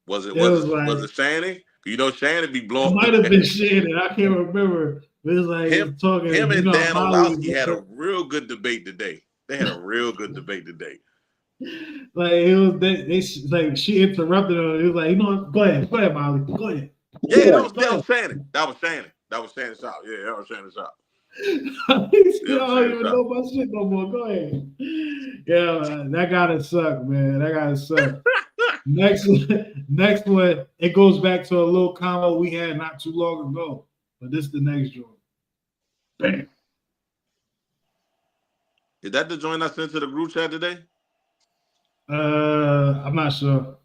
Was it Shannon? You know Shannon be blowing. It might have been Shannon. I can't remember. But it's like him and Dan Orlowski had a real good debate today. They had a real good debate today. Like it was they like she interrupted her. It was like, go ahead, Molly, go ahead. Yeah, that was Shannon. That was Shannon's shot. Yeah, that was Shannon's shot. I don't even know my shit no more. Go ahead. Yeah, that gotta suck, man. That gotta suck. Next one, it goes back to a little combo we had not too long ago. But this is the next joint. Bam. Is that the joint I sent to the group chat today? I'm not sure.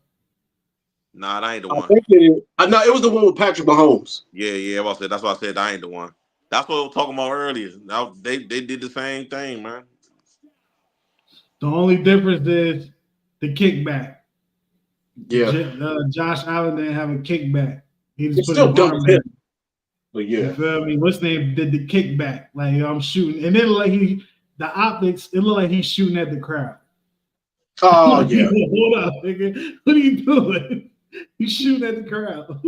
Nah, that ain't the one. I think it is. No, it was the one with Patrick Mahomes. Yeah. That's why I said that ain't the one. That's what I was talking about earlier. Now they did the same thing, man. The only difference is the kickback. Yeah. Josh Allen didn't have a kickback. He just it's put still his arm in. But yeah. You feel me? What's the name? Did the kickback. Like, I'm shooting. And then like the optics, it looked like he's shooting at the crowd. Oh, yeah. Hold up, nigga. What are you doing? He's shooting at the crowd.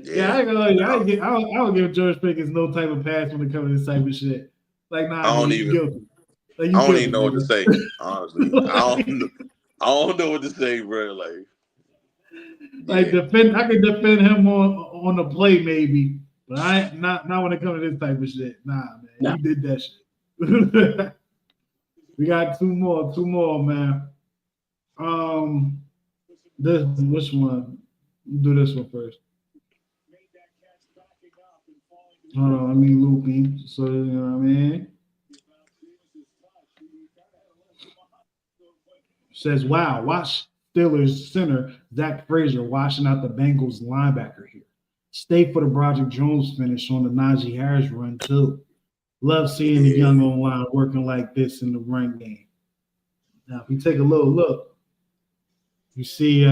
Yeah, I don't give George Pickens no type of pass when it comes to this type of shit. Like, nah, I don't even. Like, I don't even know what to say. Honestly, I don't know what to say, bro. I can defend him on the play maybe, but not when it comes to this type of shit. Nah, man, nah. He did that shit. We got two more, man. Which one? Do this one first. Hold on, let me loop him. So, you know what I mean? Says, wow, watch Steelers center Zach Frazier washing out the Bengals linebacker here. Stay for the Broderick Jones finish on the Najee Harris run, too. Love seeing the young O-line working like this in the run game. Now, if you take a little look, you see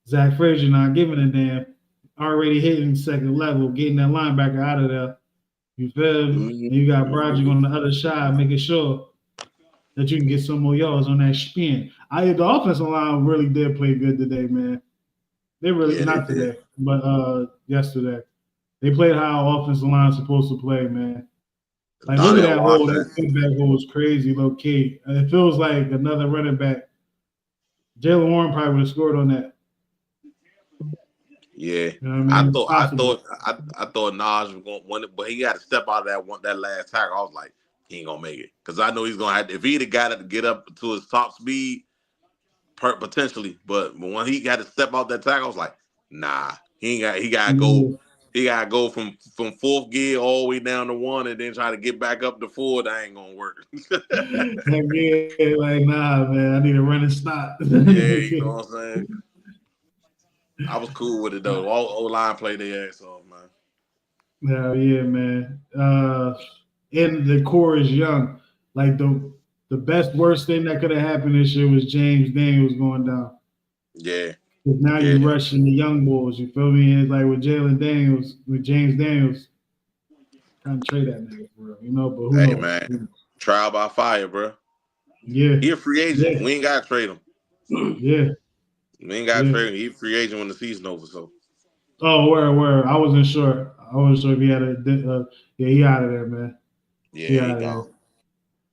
Zach Frazier not giving a damn. Already hitting second level, getting that linebacker out of there. You feel me? And you got Broderick on the other side, making sure that you can get some more yards on that spin. The offensive line really did play good today, man. They really not today, but yesterday. They played how offensive line is supposed to play, man. Like, look at that hole. That feedback hole was crazy, low key. It feels like another running back. Jaylen Warren probably would have scored on that. Yeah, you know I mean? I thought Nas was going to win it, but he got to step out of that last tackle. I was like, he ain't gonna make it because I know he's gonna have. If he'd have got it to get up to his top speed, potentially, but when he got to step out that tackle, I was like, nah, he got to go. He got to go from fourth gear all the way down to one, and then try to get back up to four. That ain't gonna work. Like, nah, man, I need to run and stop. Yeah, you know what I'm saying. I was cool with it though. All O-line played their ass off, man. Hell yeah, man. And the core is young. Like the worst thing that could have happened this year was James Daniels going down. Yeah. Now you're rushing the young boys. You feel me? It's like with James Daniels, trying to trade that nigga for real, But who knows? Man, trial by fire, bro. Yeah. He a free agent. Yeah. We ain't gotta trade him. Yeah. We ain't got to trade him. He's a free agent when the season over. So. Oh, where? I wasn't sure. I wasn't sure if he had he out of there, man. Yeah, he gone.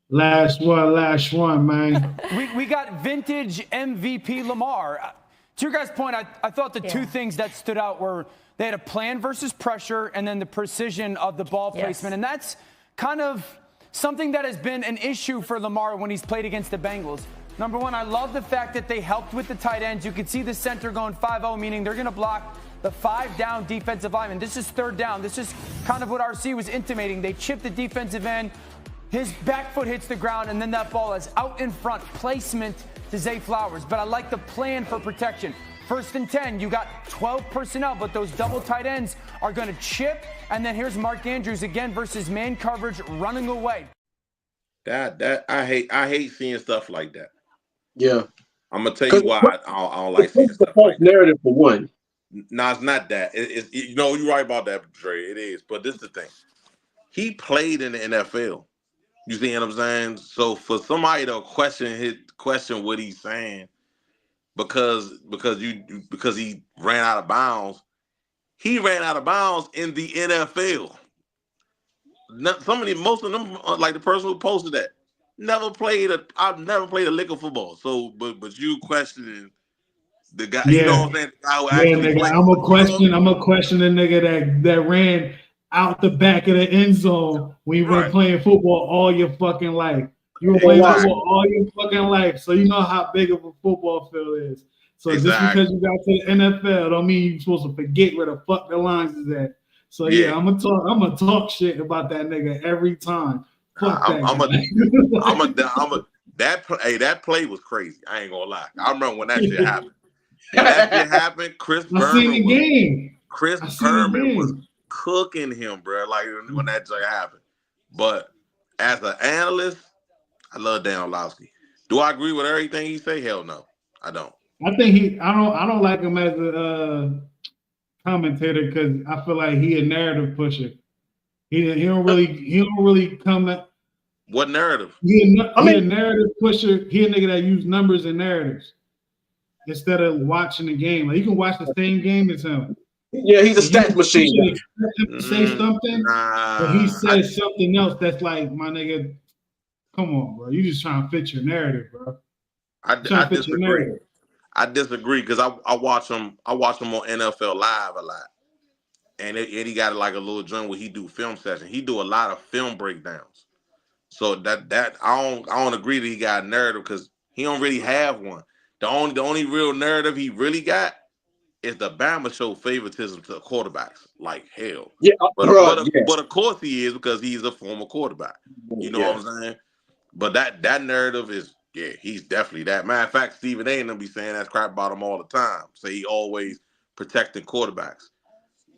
Last one, man. we got vintage MVP Lamar. To your guys' point, I thought the two things that stood out were they had a plan versus pressure and then the precision of the ball placement. And that's kind of something that has been an issue for Lamar when he's played against the Bengals. Number one, I love the fact that they helped with the tight ends. You can see the center going 5-0, meaning they're going to block the 5-down defensive lineman. This is third down. This is kind of what RC was intimating. They chip the defensive end. His back foot hits the ground, and then that ball is out in front. Placement to Zay Flowers, but I like the plan for protection. 1st and 10, you got 12 personnel, but those double tight ends are going to chip. And then here's Mark Andrews again versus man coverage running away. That I hate seeing stuff like that. Yeah. I'm gonna tell you why I don't like seeing stuff false like that. narrative for one. No, it's not that. You're right about that, Dre. It is, but this is the thing. He played in the NFL. You see what I'm saying? So for somebody to question what he's saying because he ran out of bounds, he ran out of bounds in the NFL. Most of them, like the person who posted that, I've never played a lick of football. So, but you questioning the guy, Yeah. you know what I'm saying? The guy who actually nigga, played. I'm a question the nigga that ran out the back of the end zone when you were playing football all your fucking life. You were playing football all your fucking life, so you know how big of a football field is. So just because you got to the NFL don't mean you're supposed to forget where the fuck the lines is at. So yeah, I'm gonna talk shit about that nigga every time. Fuck that play was crazy. I ain't gonna lie. I remember when that shit happened. When that shit happened, Chris Berman was cooking him, bro. Like when that shit happened. But as an analyst, I love Dan Orlovsky. Do I agree with everything he say? Hell no, I don't. I think I don't like him as a commentator because I feel like he a narrative pusher. He don't really come at what narrative. He a narrative pusher. He a nigga that use numbers and narratives instead of watching the game. Like you can watch the same game as him. Yeah, he's a stats machine. You expect him to say something, but he says something else that's like, my nigga, come on, bro. You just trying to fit your narrative, bro. I disagree. I disagree because I watch him on NFL Live a lot, and he got like a little joint where he do film session. He do a lot of film breakdowns. So that I don't agree that he got a narrative because he don't really have one. The only real narrative he really got is the Bama show favoritism to quarterbacks like hell. Yeah, but of course he is because he's a former quarterback. You know what I'm saying? But that narrative is. Yeah, he's definitely that. Matter of fact, Stephen A. and them be saying that crap about him all the time. Say he always protecting quarterbacks.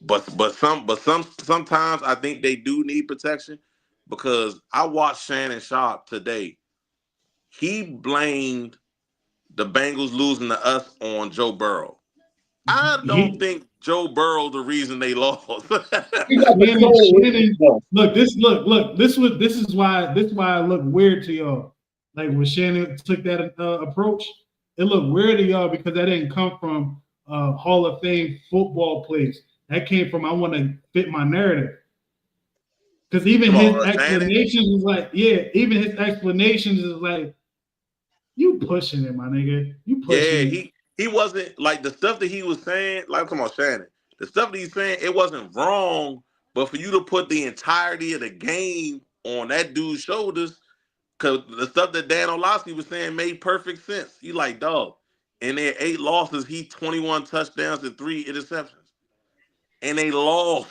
But sometimes I think they do need protection because I watched Shannon Sharp today. He blamed the Bengals losing to us on Joe Burrow. I don't think Joe Burrow's the reason they lost. Look, this is why it looked weird to y'all. Like when Shannon took that approach, it looked weird to y'all because that didn't come from Hall of Fame football place. That came from I want to fit my narrative. Because even his explanations was like, you pushing it, my nigga. You pushing it. He wasn't like the stuff that he was saying, like I'm talking about Shannon. The stuff that he's saying, it wasn't wrong, but for you to put the entirety of the game on that dude's shoulders. Because the stuff that Dan Orlovsky was saying made perfect sense. He like, dog, in their 8 losses, he 21 touchdowns and 3 interceptions. And they lost.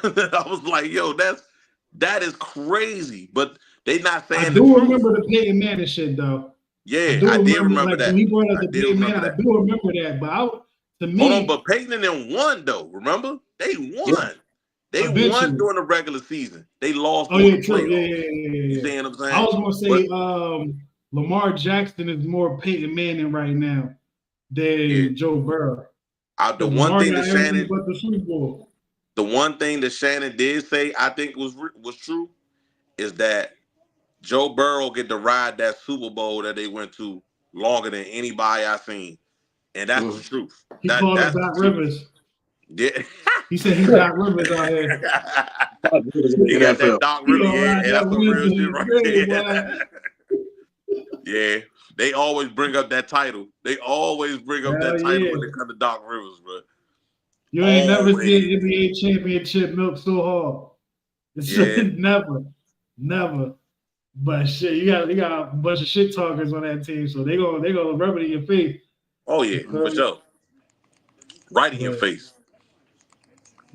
I was like, yo, that is crazy. But they not saying I do remember the Peyton Manning shit, though. Yeah, I did remember that. When he brought up the Peyton Manning, I do remember that. But to me... Hold on, but Peyton and them won, though. Remember? They won. Yeah. They won during the regular season. They lost. Oh yeah, true. Yeah. You see what I'm saying? I was gonna say Lamar Jackson is more Peyton Manning right now than Joe Burrow. The one thing that Shannon did say, I think was true, is that Joe Burrow get to ride that Super Bowl that they went to longer than anybody I've seen, and that's the truth. He called it Doc Rivers. Yeah. He said he's Doc Rivers out here. He got that Doc Rivers. Yeah, that's some real shit right there. Yeah. They always bring up that title. They always bring up that title when they come to Doc Rivers, bro. You ain't never seen NBA championship milk so hard. It's never. But shit, you got a bunch of shit talkers on that team, so they gonna rub it in your face. Oh yeah, for sure. Right in your face.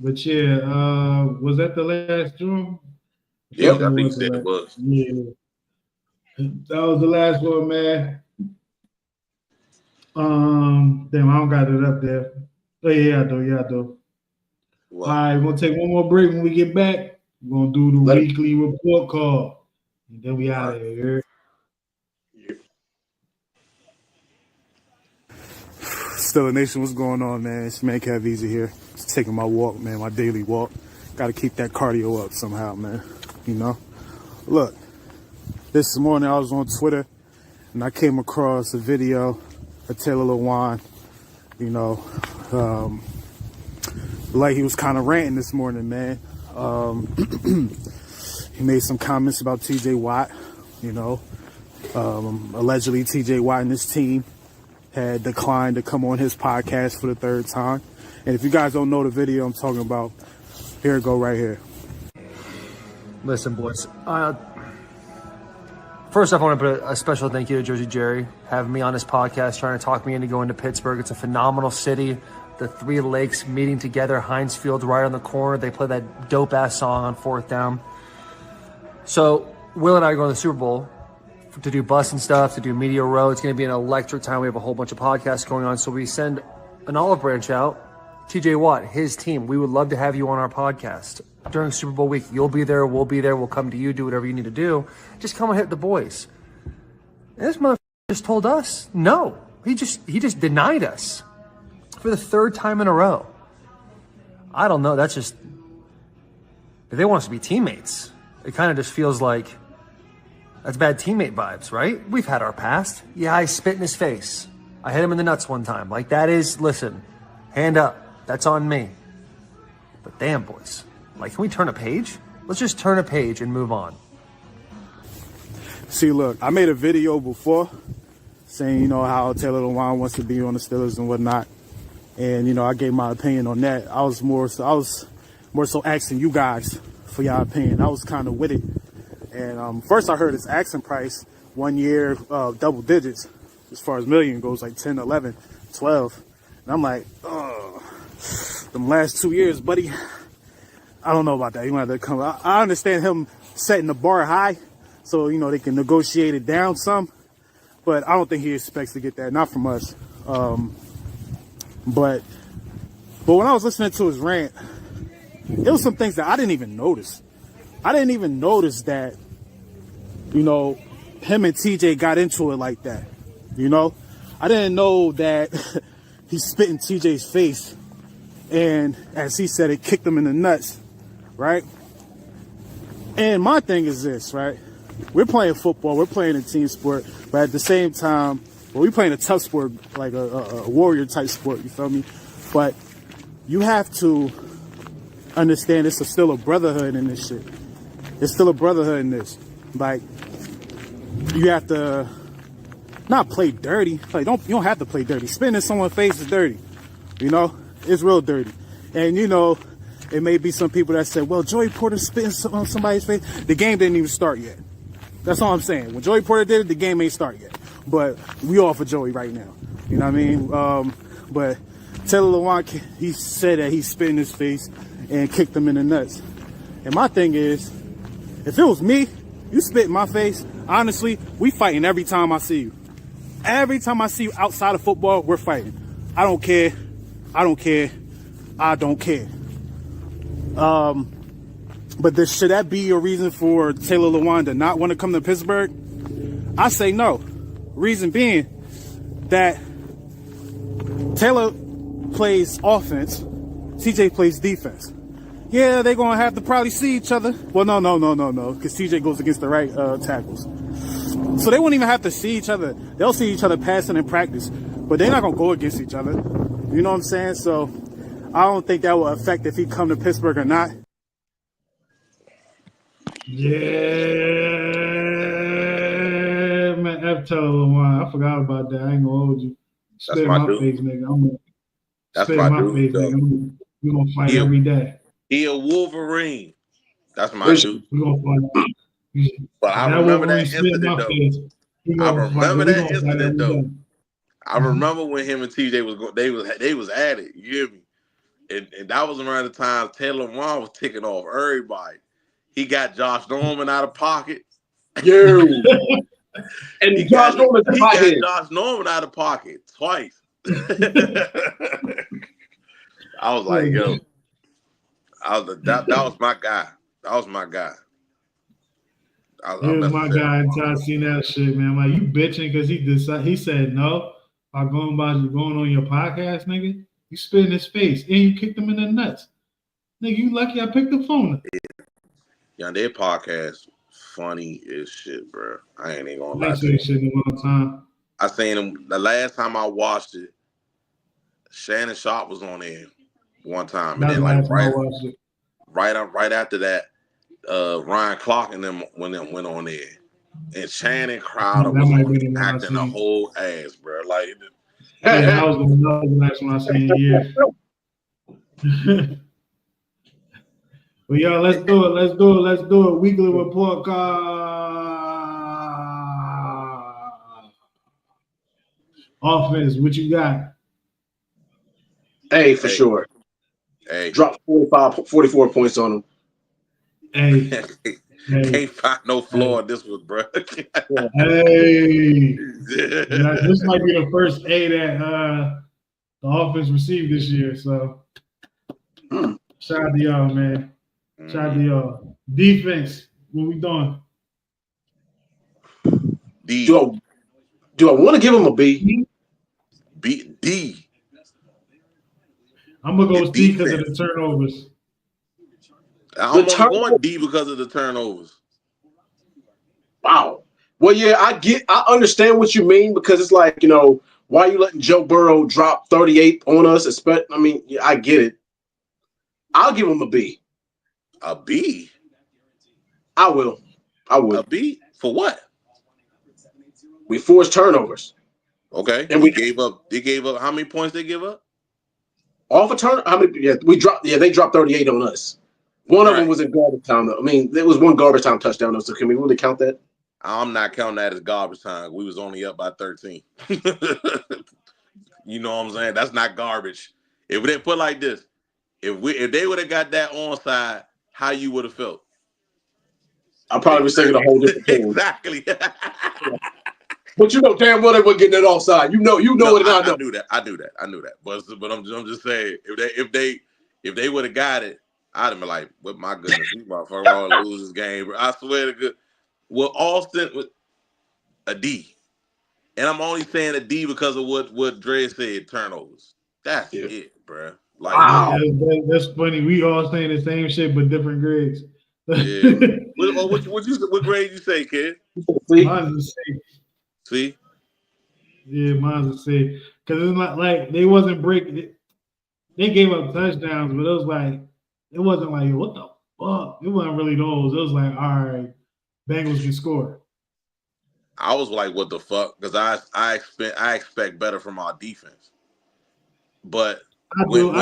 But yeah, was that the last drum? Yeah, I think you said it was. Yeah. That was the last one, man. Damn, I don't got it up there. Oh, yeah, I do. Well, All right, we're gonna take one more break. When we get back, we're gonna do the weekly report card. And then we out of here. Steeler Nation, what's going on, man? It's man Kev Easy here. Just taking my walk, man, my daily walk. Got to keep that cardio up somehow, man. You know? Look, this morning I was on Twitter and I came across a video of Taylor Lewan, you know, like he was kind of ranting this morning, man. He made some comments about TJ Watt, you know. Allegedly TJ Watt and his team had declined to come on his podcast for the third time. And if you guys don't know the video I'm talking about, here it go right here. Listen, boys. First off, I want to put a special thank you to Jersey Jerry having me on his podcast, trying to talk me into going to Pittsburgh. It's a phenomenal city. The three lakes meeting together. Heinz Field's right on the corner. They play that dope-ass song on fourth down. So Will and I are going to the Super Bowl to do bus and stuff, to do media row. It's going to be an electric time. We have a whole bunch of podcasts going on. So we send an olive branch out. TJ Watt, his team, we would love to have you on our podcast during Super Bowl week. You'll be there. We'll be there. We'll come to you, do whatever you need to do. Just come and hit the boys. And this motherfucker just told us no. He just denied us for the third time in a row. I don't know. That's just, if they want us to be teammates, it kind of just feels like that's bad teammate vibes, right? We've had our past. Yeah, I spit in his face. I hit him in the nuts one time. Like, that is, listen, hand up. That's on me. But damn, boys. Like, can we turn a page? Let's just turn a page and move on. See, look, I made a video before saying, you know, how Taylor Lewan wants to be on the Steelers and whatnot. And, you know, I gave my opinion on that. I was more so asking you guys for your opinion. I was kind of with it. And first I heard his asking price 1 year, double digits, as far as million goes, like 10, 11, 12. And I'm like, oh, them last 2 years, buddy, I don't know about that. You might have to come. I understand him setting the bar high so, you know, they can negotiate it down some. But I don't think he expects to get that, not from us. But when I was listening to his rant, there was some things that I didn't even notice. I didn't even notice that, you know, him and TJ got into it like that. You know, I didn't know that he spit in TJ's face, and as he said, it kicked him in the nuts, right? And my thing is this, right? We're playing football, we're playing a team sport, but at the same time, well, we're playing a tough sport, like a warrior type sport, you feel me? But you have to understand it's still a brotherhood in this shit. It's still a brotherhood in this. Like, you have to not play dirty. Like, you don't have to play dirty. Spitting in someone's face is dirty. You know, it's real dirty. And you know, it may be some people that say, well, Joey Porter spitting on somebody's face. The game didn't even start yet. That's all I'm saying. When Joey Porter did it, the game ain't start yet. But we all for Joey right now. You know what I mean? But Taylor Lewan, he said that he spit in his face and kicked him in the nuts. And my thing is, if it was me, you spit in my face, honestly, we fighting every time I see you. Every time I see you outside of football, we're fighting. I don't care. I don't care. I don't care. But should that be a reason for Taylor Lewan to not want to come to Pittsburgh? I say no. Reason being that Taylor plays offense, TJ plays defense. Yeah, they're going to have to probably see each other. Well, no, because TJ goes against the right tackles. So they won't even have to see each other. They'll see each other passing in practice, but they're not going to go against each other. You know what I'm saying? So I don't think that will affect if he come to Pittsburgh or not. Yeah, man, F Taylor Lewan. I forgot about that. I ain't gonna hold you. That's my dude. Face, nigga. That's my dude. Face, nigga. We're gonna fight every day. He a Wolverine. That's my dude. We're gonna fight. But I remember that incident, though. I remember that incident, though. I remember when him and TJ they was at it. You hear me? And that was around the time Taylor Lewan was ticking off everybody. He got Josh Norman out of pocket. Yo. And Josh Norman he got got Josh Norman out of pocket twice. I was like, yo, that was my guy. That was my guy. He was my guy until I seen that shit, man. Like, you bitching because he said no by going on your podcast, nigga. You spit in his face and you kicked him in the nuts. Nigga, you lucky I picked the phone up. Yeah, their podcast funny as shit, bro. I ain't even gonna lie to you. you. Shit in a long time. I seen him the last time I watched it. Shannon Sharp was on there one time, and then like right after that, Ryan Clark and them went on there, and Shannon Crowder was acting a whole ass, bro. Like, yeah, that was the last one I seen in years. Well, y'all, let's do it. Weekly report card. Offense, what you got? For sure. Dropped 44 points on him. Can't find no flaw in this one, bro. This might be the first A that the offense received this year. So, shout out to y'all, man. Shout out to y'all. Defense, what we doing? D. Do I want to give him a B? D. I'm gonna go with D because of the turnovers. I'm going D because of the turnovers. Wow. Well, yeah, I understand what you mean because it's like, why are you letting Joe Burrow drop 38 on us? I mean, I get it. I'll give him a B. A B? I will. I would. A B? For what? We forced turnovers. Okay. And they gave up how many points they give up? Off a turn, how many? Yeah, they dropped 38 on us. One of them was in garbage time, though. I mean, there was one garbage time touchdown, though. So can we really count that? I'm not counting that as garbage time. We was only up by 13. You know what I'm saying? That's not garbage. If they put like this, if they would have got that onside, how you would have felt? I probably was thinking a whole different thing. Exactly. But you know damn well they weren't getting that offside. You know it, and I know. I knew that. But I'm just saying, if they would have got it, I'd have been like, "But my goodness, these motherfuckers all lose this game." Bro. I swear to God. Well, Austin with a D, and I'm only saying a D because of what Dre said. Turnovers. That's it, bro. Like, wow, that's funny. We all saying the same shit but different grades. Yeah. What grade you say, kid? Mine's a C. See? Yeah, mine's a C. Because it's not like they wasn't breaking. They gave up touchdowns, but it wasn't like what the fuck. It wasn't really those. It was like, all right, Bengals can score. I was like, what the fuck? Because I expect better from our defense. But when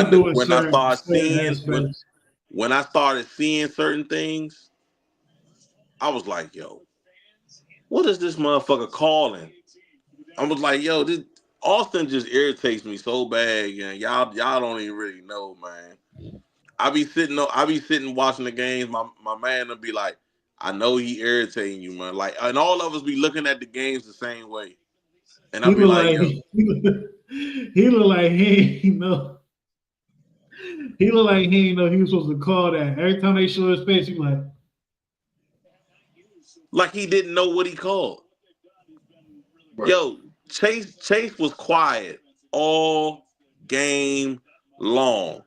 I started seeing certain things, I was like, yo, what is this motherfucker calling? I was like, yo, this Austin just irritates me so bad, and y'all don't even really know, man. I be sitting watching the games. My man will be like, I know he irritating you, man. Like, and all of us be looking at the games the same way. And I'll be like, yo. He look like he ain't know. He look like he ain't know he was supposed to call that. Every time they show his face, he like he didn't know what he called. Right. Yo, Chase was quiet all game long.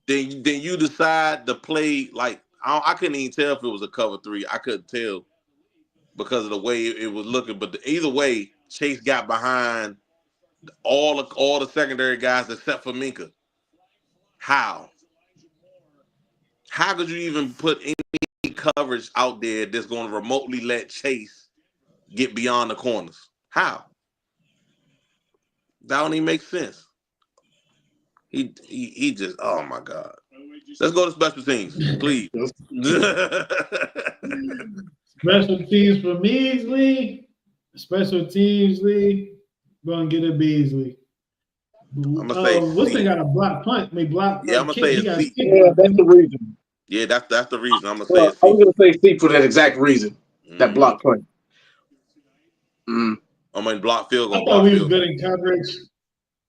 Then you decide to play like I couldn't even tell if it was a cover 3. I couldn't tell because of the way it was looking. But either way, Chase got behind all the secondary guys except for Minka. How could you even put any coverage out there that's going to remotely let Chase get beyond the corners? How? That don't even make sense. He just, oh my God. Let's go to special teams, please. Special teams for Beasley. Special teams league. Gonna get a Beasley. I'm gonna say what's they got a block punt? Yeah, I'm gonna say a C. Yeah, that's the reason. Yeah, that's the reason. I'm gonna say. I was gonna say C for that exact reason. That block punt. I mean, block field goal. I thought we was good in coverage.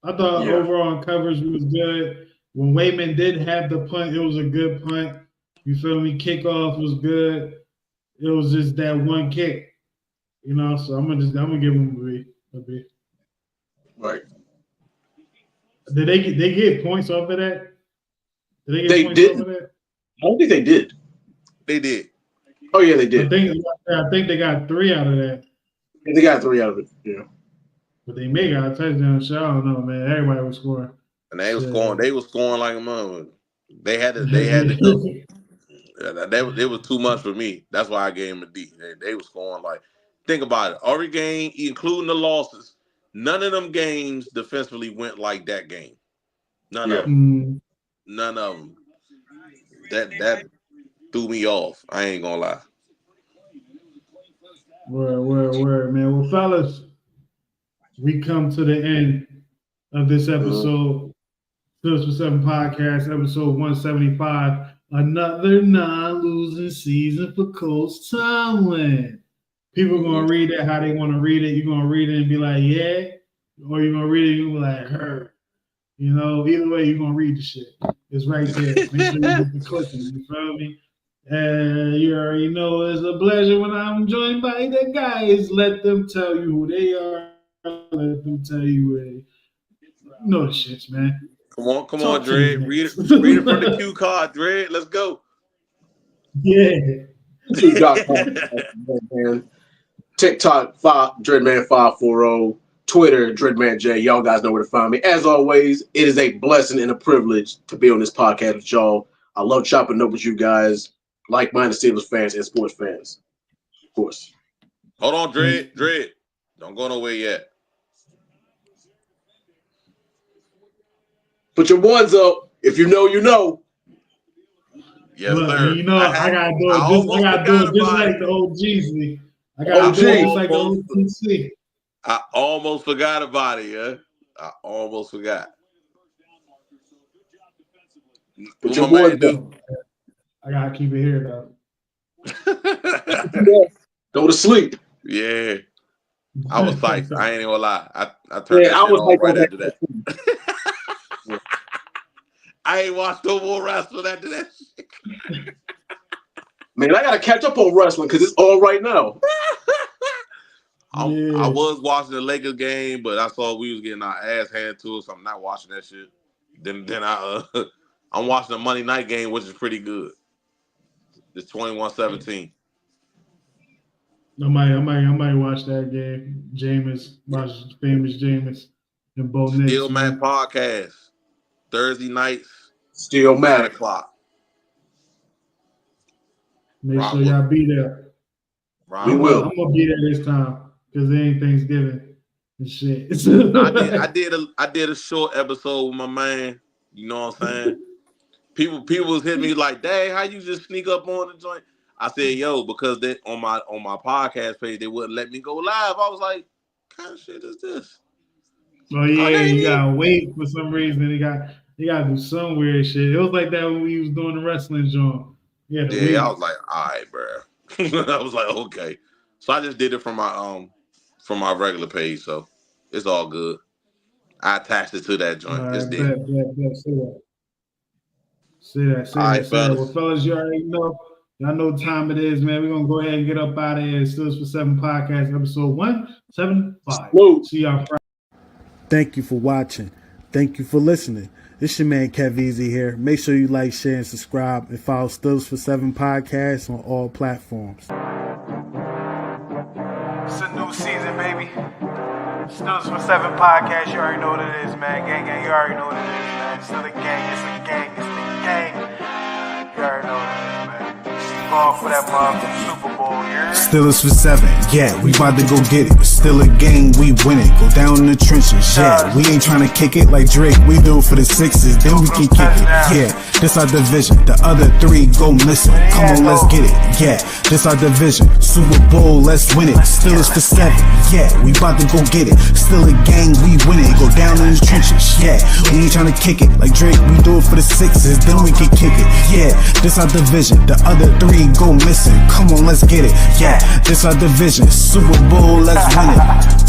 I thought overall in coverage we was good. When Waitman did have the punt, it was a good punt. You feel me? Kickoff was good. It was just that one kick, you know. So I'm gonna give him a B. Right. Did they get points off of that? Did They points didn't. off of that? I don't think they did. They did. Oh yeah, they did. I think they got 3 out of that. They got 3 out of it. Yeah. But they may got a touchdown. So I don't know, man. Everybody was scoring. And they were scoring. They were scoring like a mother. They had to go. It was too much for me. That's why I gave them a D. They were scoring like. Think about it. Every game, including the losses, none of them games defensively went like that game. None of them. None of them. That threw me off. I ain't gonna lie. Word, man. Well, fellas, we come to the end of this episode. Steelers for 7 podcast, episode 175. Another non-losing season for Coach Tomlin. People are going to read it how they want to read it. You're going to read it and be like, yeah. Or you're going to read it and you're going to be like, her. You know, either way, you're going to read the shit. It's right there. Make sure you get the clicking. You feel me? And you already know it's a pleasure when I'm joined by the guys. Let them tell you who they are. Let them tell you who they know the shits, man. Come on, Dred. Read it from the cue card, Dred. Let's go. Yeah. TikTok, Dreadman540. Twitter, DreadmanJ. Y'all guys know where to find me. As always, it is a blessing and a privilege to be on this podcast with y'all. I love chopping up with you guys, like-minded Steelers fans and sports fans, of course. Hold on, Dred. Don't go nowhere yet. Put your ones up. If you know, you know. Yes, Look, sir. you know, I gotta do it just like the OGs. I gotta do it just like the OGC. I almost forgot about it, yeah. I almost forgot. Put your boys up. I gotta keep it here though. Go to sleep. Yeah. I was psyched. I ain't even gonna lie. I turned that shit on right after that. I ain't watched no more wrestling after that shit. Man, I gotta catch up on wrestling because it's all right now. I was watching the Lakers game, but I saw we was getting our ass handed to us, so I'm not watching that shit. Then I'm watching the Monday night game, which is pretty good. It's 21-17. I might watch that game. Famous Jameis and Bo Nix. Steel Matt podcast Thursday nights. Steel Matt 9 o'clock. Make sure y'all be there. We will. I'm gonna be there this time because it ain't Thanksgiving and shit. I did a short episode with my man. You know what I'm saying? People was hitting me like, "Dang, how you just sneak up on the joint?" I said, "Yo, because they on my podcast page they wouldn't let me go live." I was like, "What kind of shit is this?" Oh yeah, you gotta wait for some reason. They gotta do some weird shit. It was like that when we was doing the wrestling joint. Yeah, I was like, all right, bro. I was like, okay. So I just did it from my regular page, so it's all good. I attached it to that joint. It's there. See that. All right, fellas. Well, fellas, you already know. Y'all know what time it is, man. We're gonna go ahead and get up out of here. Steelers for 7 podcast, episode 175. Whoa. See y'all Friday. Thank you for watching. Thank you for listening. It's your man Kev Easy here. Make sure you like, share, and subscribe, and follow Steelers for 7 podcast on all platforms. It's a new season, baby. Steelers for 7 podcast. You already know what it is, man. Gang, you already know what it is, man. It's still a gang. It's the gang. You already know what it is, man. Going for that motherfucking Super Bowl, yeah. Steelers for 7, yeah, we about to go get it. It's still a game, we win it. Go down in the trenches, yeah. We ain't trying to kick it like Drake. We do it for the Sixers, then we can kick it, yeah. this our division. The other 3 go missing. Come on, let's get it. Yeah, this our division. Super Bowl, let's win it. Steelers for 7. Yeah, we about to go get it. Still a gang, we win it. Go down in the trenches. Yeah, we ain't trying to kick it like Drake. We do it for the 6s, then we can kick it. Yeah, this our division. The other 3 go missing. Come on, let's get it. Yeah, this our division. Super Bowl, let's win it.